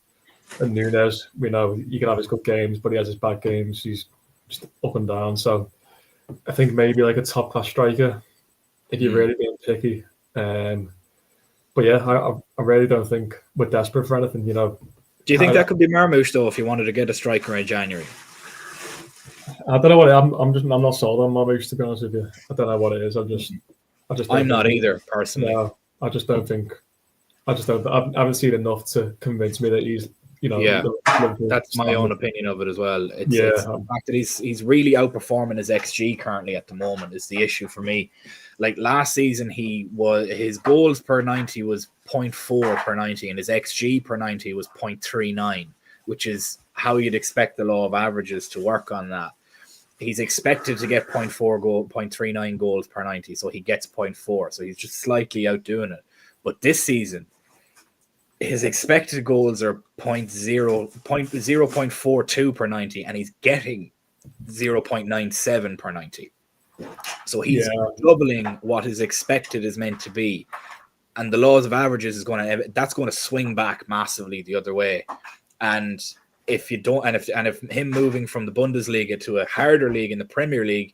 and Nunez, we know he can have his good games, but he has his bad games. He's just up and down. So I think maybe like a top class striker. if you're really being picky. But yeah, I really don't think we're desperate for anything. Do you think that could be Marmoush though, if you wanted to get a striker in January? I don't know what I'm not sold on Marmoush, to be honest with you. I don't know what it is. I'm not either personally. No, I haven't seen enough to convince me that he's. That's my own opinion of it as well. It's the fact that he's really outperforming his XG currently at the moment is the issue for me. Like last season, his goals per 90 was 0.4 per 90, and his XG per 90 was 0.39, which is how you'd expect the law of averages to work on that. He's expected to get 0.39 goals per 90, so he gets 0.4, so he's just slightly outdoing it. But this season, his expected goals are 0.42 per 90, and he's getting 0.97 per 90. So he's doubling what his expected is meant to be. And the laws of averages that's going to swing back massively the other way. And if you don't, and if him moving from the Bundesliga to a harder league in the Premier League,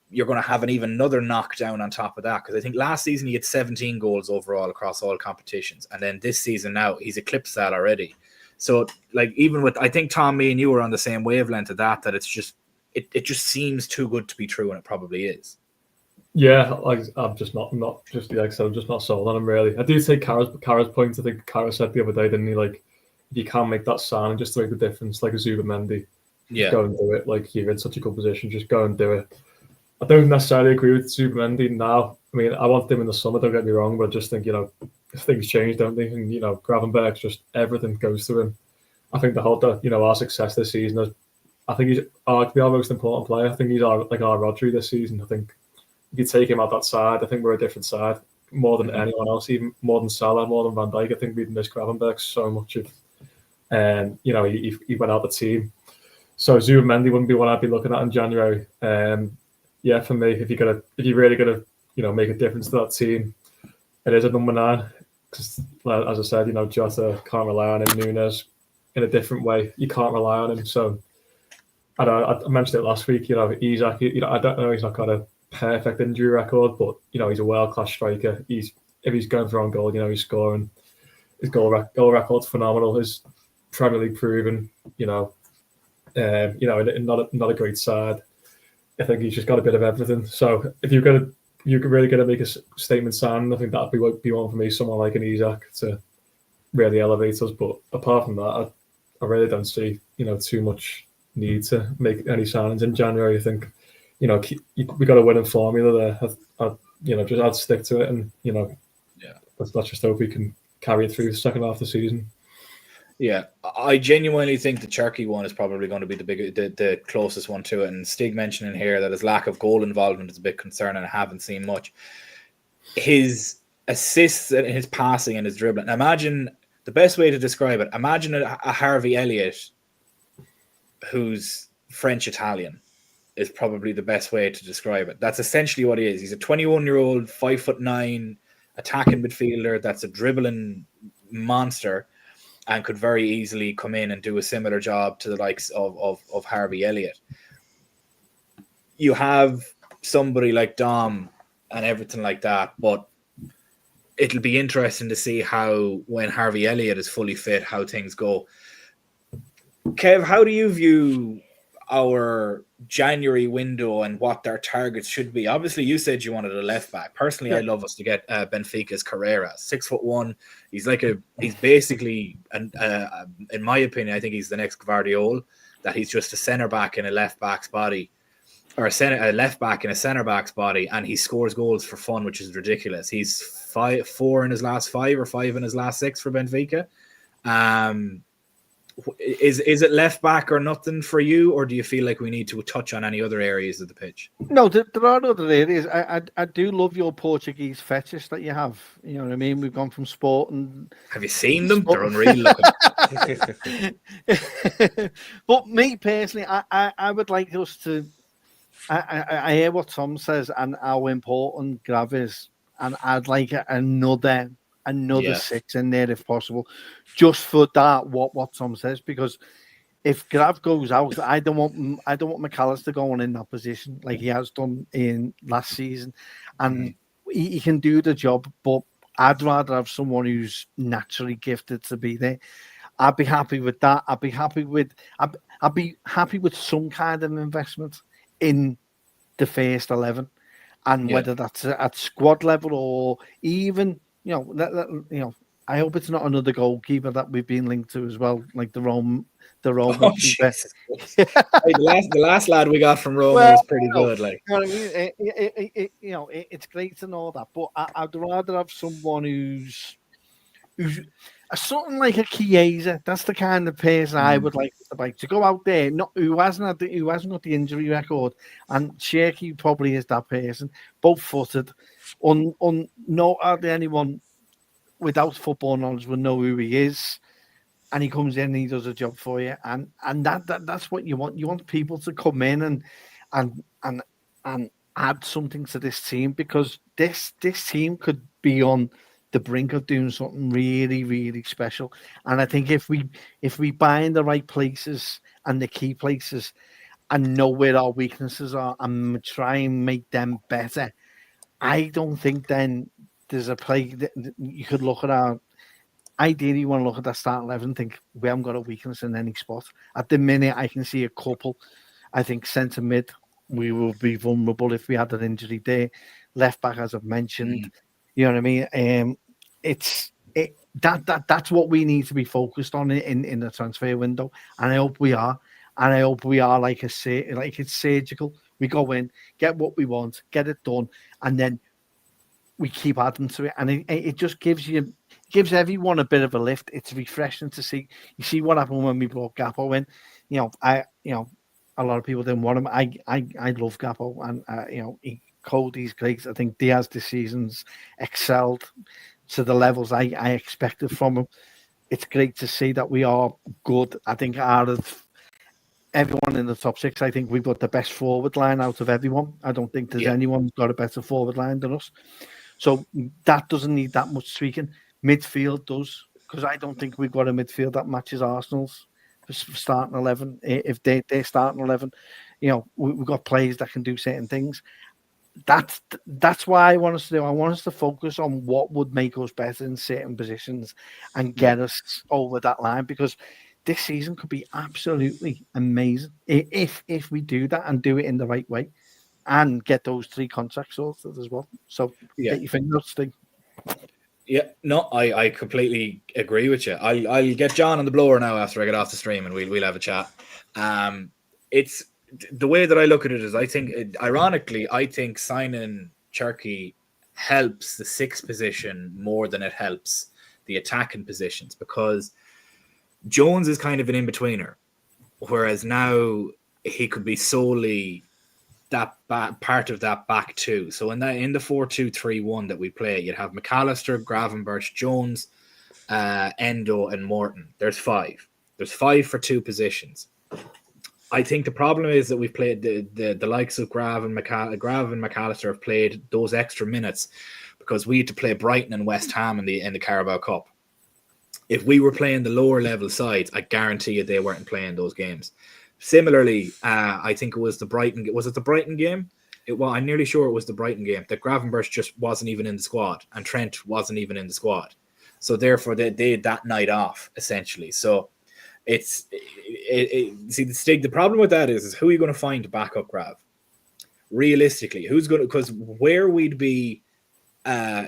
you're going to have another knockdown on top of that. Because I think last season he had 17 goals overall across all competitions. And then this season now, he's eclipsed that already. So, like, even with, I think, Tom, me and you are on the same wavelength of that it's just, it just seems too good to be true, and it probably is. Yeah, I'm just not just like so, I'm just not sold on him really. I do take Kara's point. I think Kara said the other day, didn't he? Like, if you can't make that sign just to make the difference, like a Zubamendi, go and do it. Like, you're in such a good position, just go and do it. I don't necessarily agree with Zubamendi now. I mean, I want him in the summer, don't get me wrong, but I just think, things change, don't they? And, Gravenberg's just, everything goes through him. I think our success this season is, I think he's arguably our most important player. I think he's our Rodri this season. I think if you take him out that side, I think we're a different side, more than anyone else, even more than Salah, more than Van Dijk. I think we've missed Gravenberg so much. He went out the team. So Zubamendi wouldn't be one I'd be looking at in January. For me, if you're really gonna, make a difference to that team, it is a number 9. Because, as I said, Jota can't rely on him. Nunes in a different way, you can't rely on him. So I mentioned it last week. Isaac. I don't know. He's not got a perfect injury record, but he's a world-class striker. If he's going for own goal, he's scoring. His goal record's phenomenal. His Premier League proven. Not a great side. I think he's just got a bit of everything. So if you're really going to make a statement sign, I think that'd be one for me. Someone like an Isaac to really elevate us. But apart from that, I really don't see too much need to make any signings in January. I think we got a winning formula there. I'd stick to it, and let's just hope we can carry it through the second half of the season. Yeah, I genuinely think the Cherki one is probably going to be the closest one to it. And Stig mentioning here that his lack of goal involvement is a bit concerning. I haven't seen much. His assists and his passing and his dribbling. Imagine the best way to describe it. Imagine a Harvey Elliott who's French-Italian is probably the best way to describe it. That's essentially what he is. He's a 21-year-old, 5'9" attacking midfielder that's a dribbling monster, and could very easily come in and do a similar job to the likes of Harvey Elliott. You have somebody like Dom and everything like that, but it'll be interesting to see how, when Harvey Elliott is fully fit, how things go. Kev, how do you view our January window and what their targets should be? Obviously, you said you wanted a left back. Personally, I'd love us to get Benfica's Carrera, 6'1". He's basically, in my opinion, I think he's the next Guardiola. That he's just a centre back in a left back's body, or a left back in a centre back's body, and he scores goals for fun, which is ridiculous. He's 4 in his last 5 or 5 in his last 6 for Benfica. Is it left back or nothing for you, or do you feel like we need to touch on any other areas of the pitch? No, there are other areas. I do love your Portuguese fetish that you have. You know what I mean? We've gone from sport and... Have you seen them? They're unreal looking. But me personally, I would like us to... I hear what Tom says and how important Grav is, and I'd like another 6 in there if possible, just for that what Tom says, because if Grav goes out, I don't want McAllister going in that position like he has done in last season, and he can do the job, but I'd rather have someone who's naturally gifted to be there. I'd be happy with that. I'd be happy with some kind of investment in the first 11, and whether that's at squad level or even, I hope it's not another goalkeeper that we've been linked to as well, like the Roman. Oh, Jesus. the last lad we got from Roma was pretty good. Like, you know what I mean? It's great and all that, but I'd rather have someone who's something like a Chiesa. That's the kind of person I would like to go out there. Not who hasn't got the injury record, and Cherki probably is that person. Both footed, hardly anyone without football knowledge will know who he is. And he comes in and he does a job for you, and that's what you want. You want people to come in and add something to this team, because this team could be on the brink of doing something really, really special. And I think if we buy in the right places and the key places and know where our weaknesses are and try and make them better, I don't think then there's a play that you could look at our. Ideally, you want to look at that start 11 and think we haven't got a weakness in any spot. At the minute, I can see a couple. I think centre mid, we will be vulnerable if we had an injury there. Left back, as I've mentioned, you know what I mean. That's what we need to be focused on in the transfer window, and I hope we are. And I hope we are like it's surgical. We go in, get what we want, get it done, and then we keep adding to it, and it just gives everyone a bit of a lift. It's refreshing to see. You see what happened when we brought Gappo in. A lot of people didn't want him. I love Gappo, and Cody's great. I think Diaz this season's excelled to the levels I expected from him. It's great to see that we are good. I think out of everyone in the top six, I think we've got the best forward line out of everyone. I don't think there's anyone who's got a better forward line than us. So that doesn't need that much tweaking. Midfield does, because I don't think we've got a midfield that matches Arsenal's starting 11. If they're starting 11, we've got players that can do certain things. That's why I want us to do. I want us to focus on what would make us better in certain positions and get us over that line, because this season could be absolutely amazing if we do that and do it in the right way and get those 3 contracts sorted as well. So get your fingers thing. Yeah, no, I completely agree with you. I'll get John on the blower now after I get off the stream, and we'll have a chat. It's the way that I look at it is, I think signing Cherki helps the 6th position more than it helps the attacking positions, because Jones is kind of an in-betweener, whereas now he could be solely that part of that back 2. So in the 4-2-3-1 that we play, you'd have McAllister, Gravenberch, Jones, Endo, and Morton. There's 5. There's 5 for 2 positions. I think the problem is that we've played the likes of Grav and McAllister have played those extra minutes because we had to play Brighton and West Ham in the Carabao Cup. If we were playing the lower level sides, I guarantee you they weren't playing those games. Similarly, I think it was the Brighton. Was it the Brighton game? I'm nearly sure it was the Brighton game that Gravenberch just wasn't even in the squad, and Trent wasn't even in the squad. So therefore, they had that night off essentially. So the problem with that is who are you going to find to back up Grav? Realistically, who's going to? Because where we'd be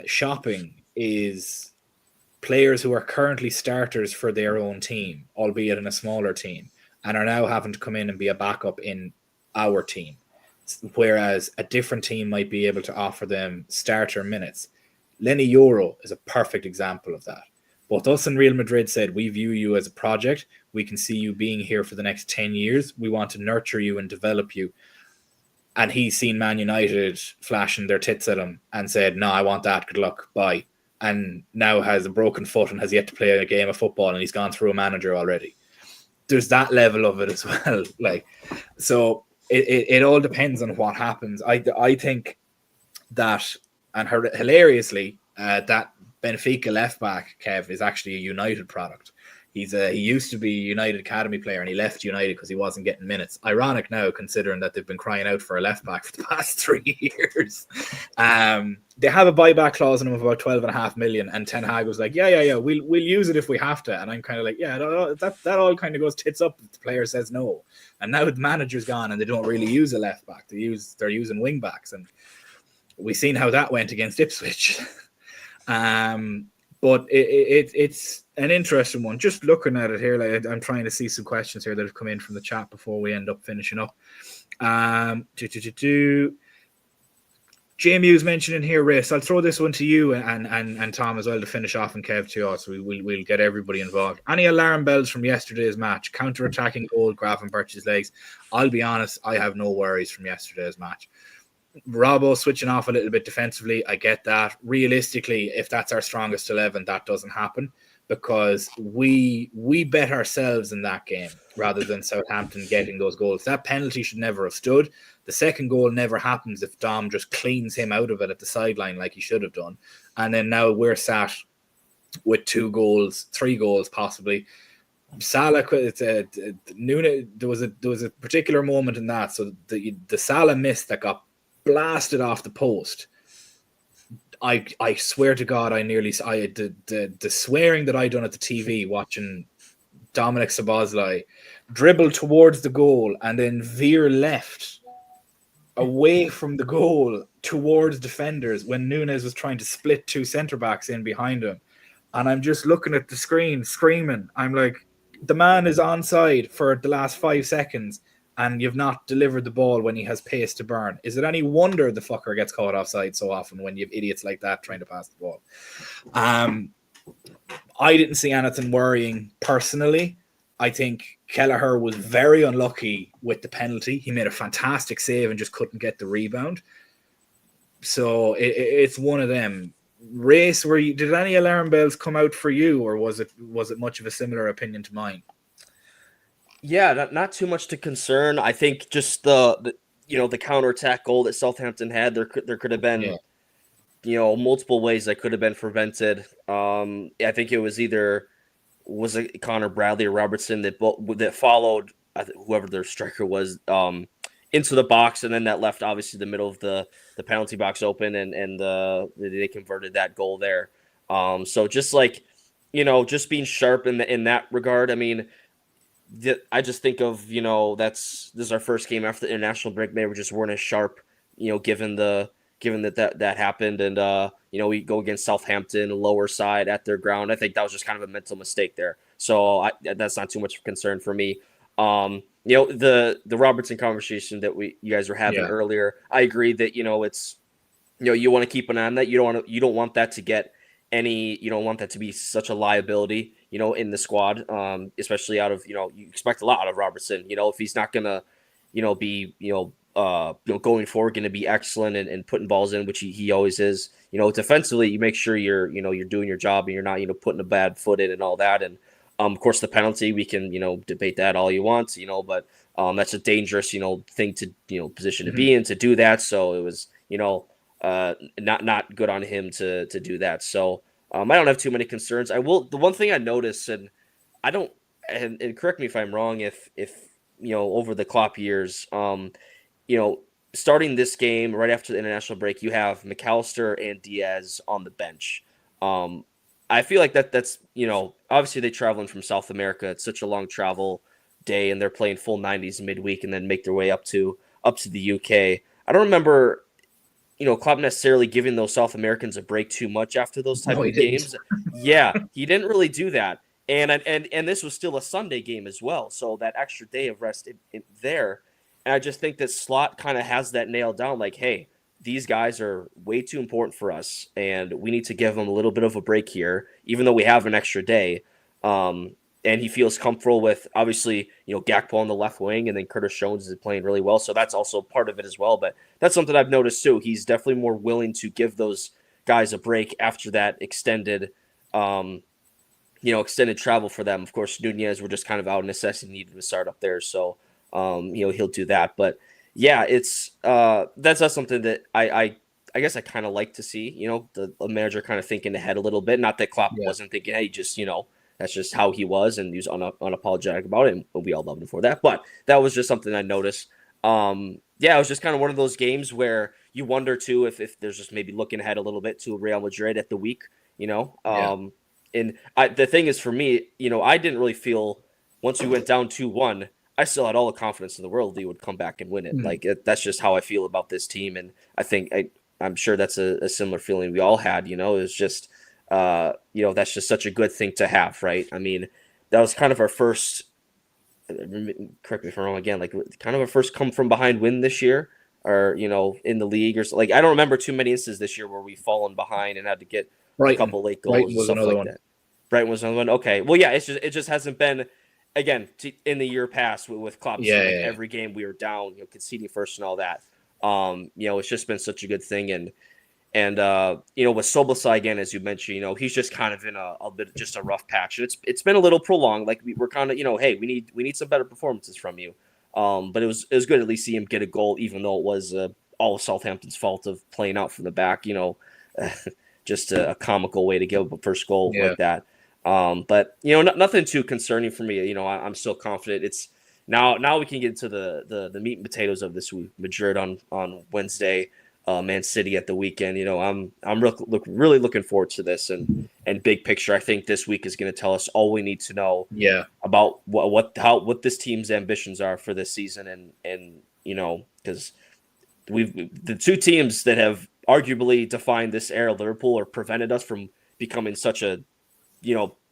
shopping is players who are currently starters for their own team, albeit in a smaller team, and are now having to come in and be a backup in our team. Whereas a different team might be able to offer them starter minutes. Lenny Yoro is a perfect example of that. Both us and Real Madrid said, we view you as a project. We can see you being here for the next 10 years. We want to nurture you and develop you. And he's seen Man United flashing their tits at him and said, no, I want that. Good luck. Bye. And now has a broken foot and has yet to play a game of football, and he's gone through a manager already. There's that level of it as well. So it all depends on what happens. I think that, and hilariously, that Benfica left back, Kev, is actually a United product. He used to be a United Academy player and he left United because he wasn't getting minutes. Ironic now, considering that they've been crying out for a left back for the past 3 years. They have a buyback clause in them of about 12.5 million, and Ten Hag was like, yeah, we'll use it if we have to. And I'm kind of like, yeah, that all kind of goes tits up if the player says no. And now the manager's gone and they don't really use a left back. They're using wing backs, and we've seen how that went against Ipswich. But it's an interesting one. Just looking at it here, like I'm trying to see some questions here that have come in from the chat before we end up finishing up. JMU's mentioning here, Race. I'll throw this one to you and Tom as well to finish off, and Kev to us. We'll get everybody involved. Any alarm bells from yesterday's match? Counter-attacking goal, Gravenberch's legs. I'll be honest, I have no worries from yesterday's match. Robbo switching off a little bit defensively, I get that. Realistically, if that's our strongest 11, that doesn't happen because we bet ourselves in that game rather than Southampton getting those goals. That penalty should never have stood. The second goal never happens if Dom just cleans him out of it at the sideline like he should have done. And then now we're sat with 2 goals, 3 goals possibly. Salah, Nunes, there was a particular moment in that. So the Salah miss that got blasted off the post. I swear to God, the swearing that I done at the TV watching Dominic Szoboszlai dribble towards the goal and then veer left away from the goal towards defenders when Nunes was trying to split 2 centre backs in behind him. And I'm just looking at the screen screaming. I'm like, the man is onside for the last 5 seconds and you've not delivered the ball when he has pace to burn. Is it any wonder the fucker gets caught offside so often when you have idiots like that trying to pass the ball? I didn't see anything worrying personally. I think Kelleher was very unlucky with the penalty. He made a fantastic save and just couldn't get the rebound. So it's one of them. Race, did any alarm bells come out for you, or was it much of a similar opinion to mine? Yeah, not too much to concern. I think just the counterattack goal that Southampton had, there could have been multiple ways that could have been prevented. I think it was either it Connor Bradley or Robertson that followed whoever their striker was into the box, and then that left obviously the middle of the penalty box open, and they converted that goal there. So just just being sharp in that regard. I mean, I just think of this is our first game after the international break. Maybe we just weren't as sharp, given that happened, and we go against Southampton, lower side at their ground. I think that was just kind of a mental mistake there. So that's not too much of a concern for me. The Robertson conversation that you guys were having earlier, I agree that it's you want to keep an eye on that. You don't want that to get you don't want that to be such a liability, in the squad, especially out of you expect a lot out of Robertson. If he's not gonna be going forward, going to be excellent and putting balls in, which he always is. Defensively, you make sure you're doing your job and you're not putting a bad foot in and all that. And of course, the penalty, we can debate that all you want, but that's a dangerous thing to position to be in to do that. So it was not good on him to do that. So I don't have too many concerns. The one thing I noticed, and I don't, and correct me if I'm wrong, if over the Klopp years, starting this game right after the international break, you have McAllister and Diaz on the bench. I feel like that's obviously they traveling from South America. It's such a long travel day, and they're playing full 90s midweek and then make their way up to the UK. I don't remember Klopp necessarily giving those South Americans a break too much after those type of games. Yeah, he didn't really do that. And this was still a Sunday game as well, so that extra day of rest in there. And I just think that Slot kind of has that nailed down, like, hey, these guys are way too important for us, and we need to give them a little bit of a break here, even though we have an extra day. And he feels comfortable with, obviously, Gakpo on the left wing, and then Curtis Jones is playing really well, so that's also part of it as well. But that's something I've noticed too. He's definitely more willing to give those guys a break after that extended travel for them. Of course, Nunez were just kind of out of necessity, needed to start up there, so he'll do that. But yeah, it's that's not something that I guess I kind of like to see. The manager kind of thinking ahead a little bit. Not that Klopp wasn't thinking, hey, just That's just how he was, and he was unapologetic about it, and we all loved him for that. But that was just something I noticed. Yeah, it was just kind of one of those games where you wonder too if there's just maybe looking ahead a little bit to Real Madrid at the week, And the thing is, for me, I didn't really feel once we went down 2-1, I still had all the confidence in the world they would come back and win it. Like that's just how I feel about this team, and I think I'm sure that's a similar feeling we all had. It's just that's just such a good thing to have, right? I mean, that was kind of our first. Correct me if I'm wrong again. Like kind of our first come from behind win this year, or in the league, or like I don't remember too many instances this year where we've fallen behind and had to get a couple late goals and stuff like that. Brighton was another one. Okay, well, yeah, it just hasn't been again in the year past with Klopp. Every game we were down, conceding first and all that. It's just been such a good thing, and with Soboslai again, as you mentioned, he's just kind of in a bit just a rough patch. And it's been a little prolonged. Like we're kind of, hey, we need some better performances from you. But it was good to at least see him get a goal, even though it was all of Southampton's fault of playing out from the back. Just a comical way to give up a first goal like that. But nothing too concerning for me. I'm still confident. It's now we can get into the meat and potatoes of this week. Madrid on Wednesday. Man City at the weekend. I'm really looking forward to this, and big picture, I think this week is going to tell us all we need to know about what this team's ambitions are for this season, and because the two teams that have arguably defined this era, Liverpool, or prevented us from becoming such a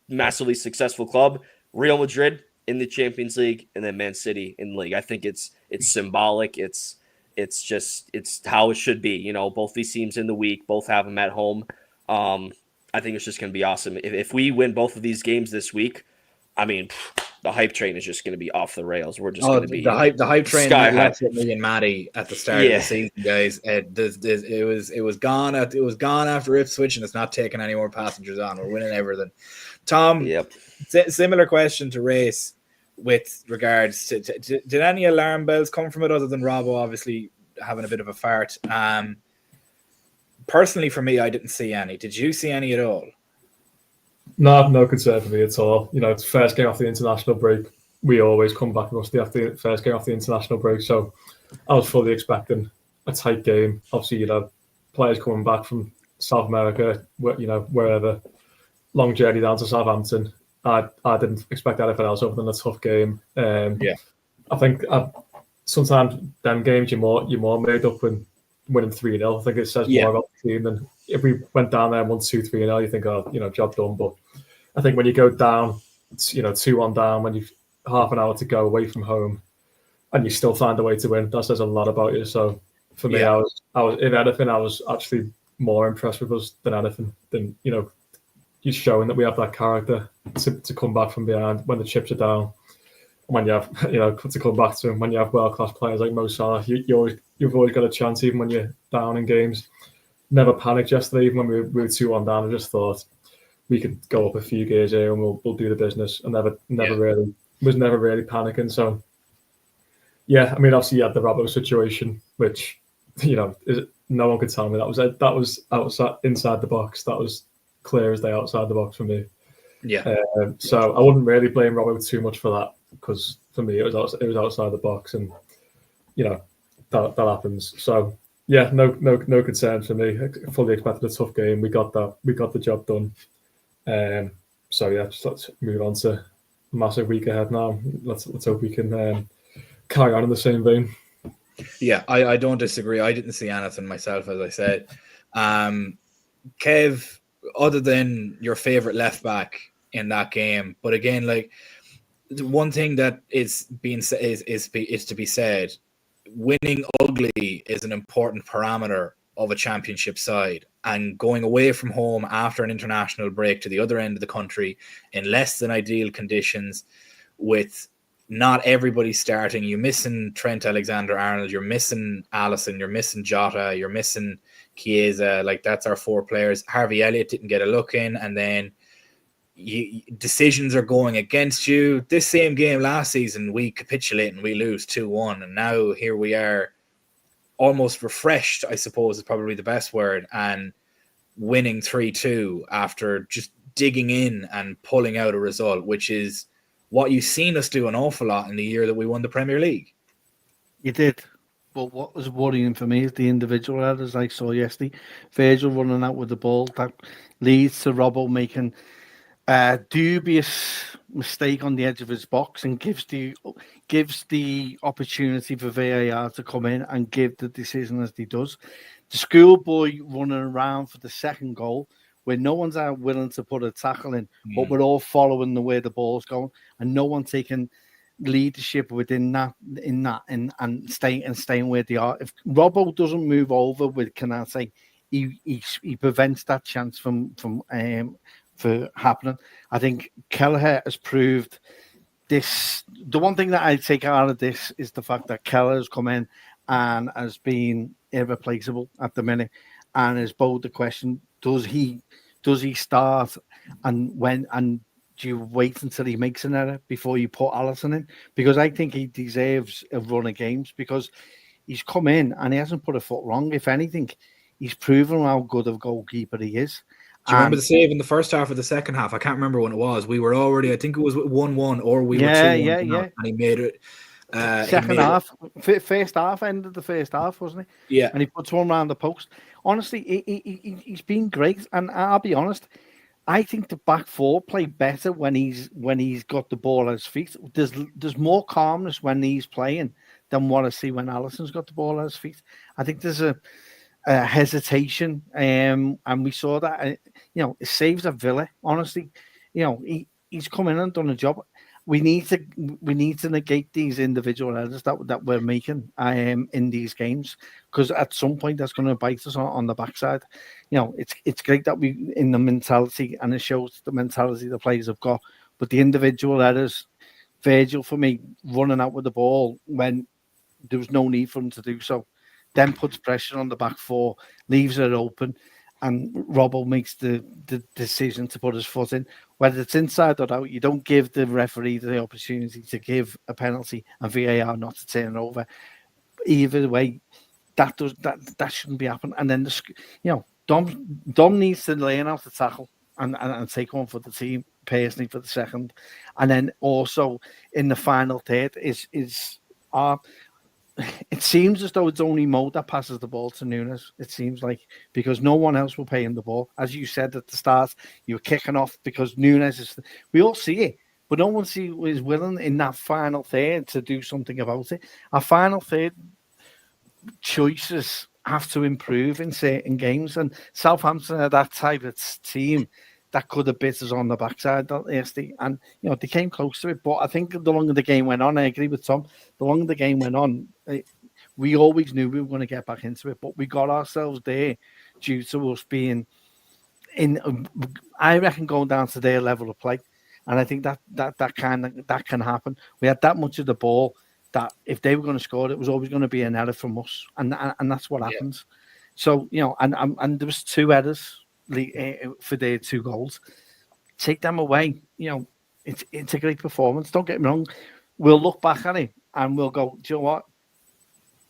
massively successful club, Real Madrid in the Champions League, and then Man City in the league. I think it's symbolic. It's how it should be. Both these teams in the week, both have them at home. I think it's just going to be awesome. If we win both of these games this week, I mean, the hype train is just going to be off the rails. We're just going to be the hype train left with me and Maddie at the start of the season, guys. It was gone after Ipswich, and it's not taking any more passengers on. We're winning everything. Tom, similar question to Race. With regards to did any alarm bells come from it other than Robbo obviously having a bit of a fart? Personally, for me, I didn't see any. Did you see any at all? No concern for me at all. It's first game off the international break. We always come back and after the first game off the international break. So I was fully expecting a tight game. Obviously, players coming back from South America, wherever, long journey down to Southampton. I didn't expect anything else other than a tough game. I think sometimes them games you're more made up when winning 3-0. I think it says more about the team than if we went down there and won 2-3-0. You think, job done. But I think when you go down, 2-1 down, when you've half an hour to go away from home, and you still find a way to win, that says a lot about you. So for me, I was if anything, I was actually more impressed with us than anything. You're showing that we have that character to come back from behind when the chips are down. When you have, to come back to them, when you have world-class players like Mo Salah, you've always got a chance, even when you're down in games. Never panicked yesterday, even when we were 2-1 down. I just thought we could go up a few gears here and we'll do the business. And never really panicking. So, obviously you had the Robbo situation, which, no one could tell me that was outside, inside the box. That was clear as day outside the box for me. So I wouldn't really blame Robbo too much for that, because for me it was outside the box, and that happens. So no concerns for me. I fully expected a tough game. We got the job done. Just let's move on to a massive week ahead now. Let's hope we can carry on in the same vein. I don't disagree. I didn't see anything myself, as I said. Kev, other than your favorite left back in that game, but again, like, one thing that is to be said, winning ugly is an important parameter of a championship side, and going away from home after an international break to the other end of the country in less than ideal conditions, with not everybody starting, you're missing Trent Alexander-Arnold, you're missing Alisson, you're missing Jota, you're missing Chiesa. Like, that's our four players. Harvey Elliott didn't get a look in, and then decisions are going against you. This same game last season, we capitulate and we lose 2-1, and now here we are, almost refreshed, I suppose is probably the best word, and winning 3-2 after just digging in and pulling out a result, which is what you've seen us do an awful lot in the year that we won the Premier League. You did. But what was worrying for me is the individual errors I saw yesterday. Virgil running out with the ball that leads to Robbo making a dubious mistake on the edge of his box and gives the opportunity for VAR to come in and give the decision as he does. The schoolboy running around for the second goal, where no one's willing to put a tackle in, but we're all following the way the ball's going, and no one taking leadership within that and staying where they are. If Robbo doesn't move over with Canate, he prevents that chance from for happening. I think Kelleher has proved this. The one thing that I take out of this is the fact that Kelleher has come in and has been irreplaceable at the minute, and has posed the question: does he start, and when, and do you wait until he makes an error before you put Alisson in? Because I think he deserves a run of games, because he's come in and he hasn't put a foot wrong. If anything, he's proven how good of a goalkeeper he is. Do you remember the save in the first half or the second half? I can't remember when it was. We were already, I think it was 1-1, or we were 2-1. Yeah. And he made it. Second half, first half, ended the first half, wasn't he? Yeah. And he puts one round the post. Honestly, he's been great. And I'll be honest, I think the back four play better when he's got the ball at his feet. There's more calmness when he's playing than what I see when Alisson's got the ball at his feet. I think there's a hesitation, and we saw that. It saves a Villa. Honestly, he's come in and done a job. We need to negate these individual errors that we're making in these games, because at some point that's going to bite us on the backside. It's great that we in the mentality, and it shows the mentality the players have got, but the individual errors, Virgil for me running out with the ball when there was no need for him to do so, then puts pressure on the back four, leaves it open, and Robbo makes the decision to put his foot in. Whether it's inside or out, you don't give the referee the opportunity to give a penalty and VAR not to turn it over. Either way, that shouldn't be happening. And then Dom needs to learn how to tackle and take one for the team personally for the second. And then also in the final third is our. It seems as though it's only Mo that passes the ball to Nunes. It seems like, because no one else will pay him the ball. As you said at the start, you were kicking off because Nunes is. We all see it, but no one is willing in that final third to do something about it. Our final third choices have to improve in certain games, and Southampton are that type of team that could have bit us on the backside yesterday, and they came close to it. But I think the longer the game went on, I agree with Tom. The longer the game went on, we always knew we were going to get back into it, but we got ourselves there due to us being in. I reckon going down to their level of play, and I think that can happen. We had that much of the ball that if they were going to score, it was always going to be an error from us, and that's what happens. So and there was 2 errors for their 2 goals. Take them away. It's a great performance. Don't get me wrong. We'll look back at it and we'll go, do you know what?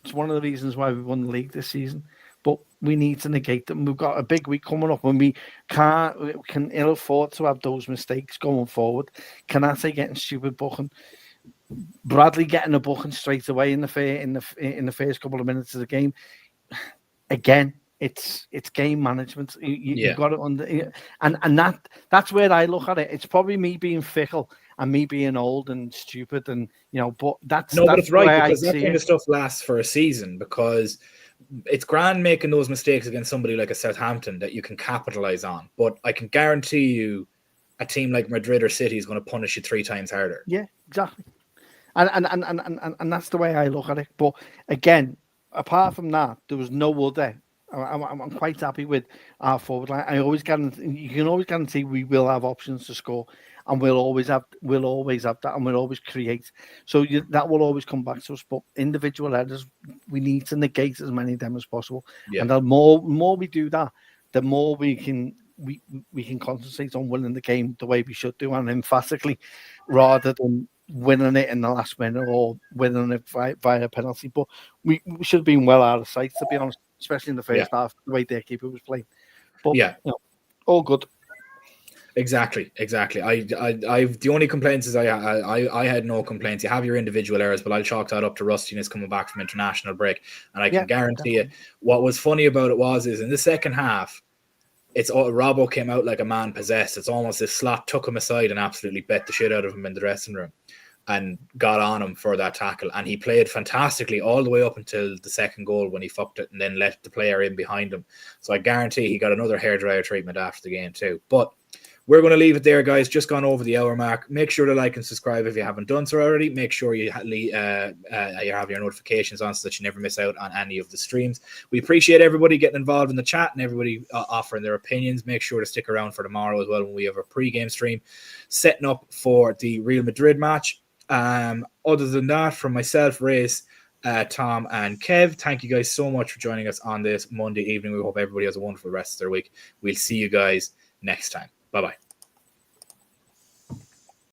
It's one of the reasons why we won the league this season. But we need to negate them. We've got a big week coming up when we can ill afford to have those mistakes going forward. Canate getting stupid booking, Bradley getting a booking straight away in the first couple of minutes of the game. Again, it's game management. You've got it under, and that's where I look at it. It's probably me being fickle and me being old and stupid, and but that's but it's right, because that kind of stuff lasts for a season, because it's grand making those mistakes against somebody like a Southampton that you can capitalize on. But I can guarantee you, a team like Madrid or City is going to punish you 3 times harder. Yeah, exactly. And that's the way I look at it. But again, apart from that, there was no other. I'm quite happy with our forward line. You can always guarantee we will have options to score, and we'll always have that, and we'll always create. So that will always come back to us. But individual errors, we need to negate as many of them as possible. Yeah. And the more we do that, the more we can concentrate on winning the game the way we should do, and emphatically, rather than winning it in the last minute or winning it via penalty. But we should have been well out of sight, to be honest, especially in the first half, the way their keeper was playing. But all good. Exactly. I've the only complaints is I had no complaints. You have your individual errors, but I'll chalk that up to rustiness coming back from international break. And I can guarantee you, what was funny about it is in the second half, it's Robbo came out like a man possessed. It's almost this slot took him aside and absolutely bet the shit out of him in the dressing room and got on him for that tackle. And he played fantastically all the way up until the second goal when he fucked it and then let the player in behind him. So I guarantee he got another hairdryer treatment after the game too. But we're going to leave it there, guys. Just gone over the hour mark. Make sure to like and subscribe if you haven't done so already. Make sure you have your notifications on so that you never miss out on any of the streams. We appreciate everybody getting involved in the chat and everybody offering their opinions. Make sure to stick around for tomorrow as well when we have a pre-game stream setting up for the Real Madrid match. Other than that, from myself, Race, Tom, and Kev, thank you guys so much for joining us on this Monday evening. We hope everybody has a wonderful rest of their week. We'll see you guys next time. Bye-bye.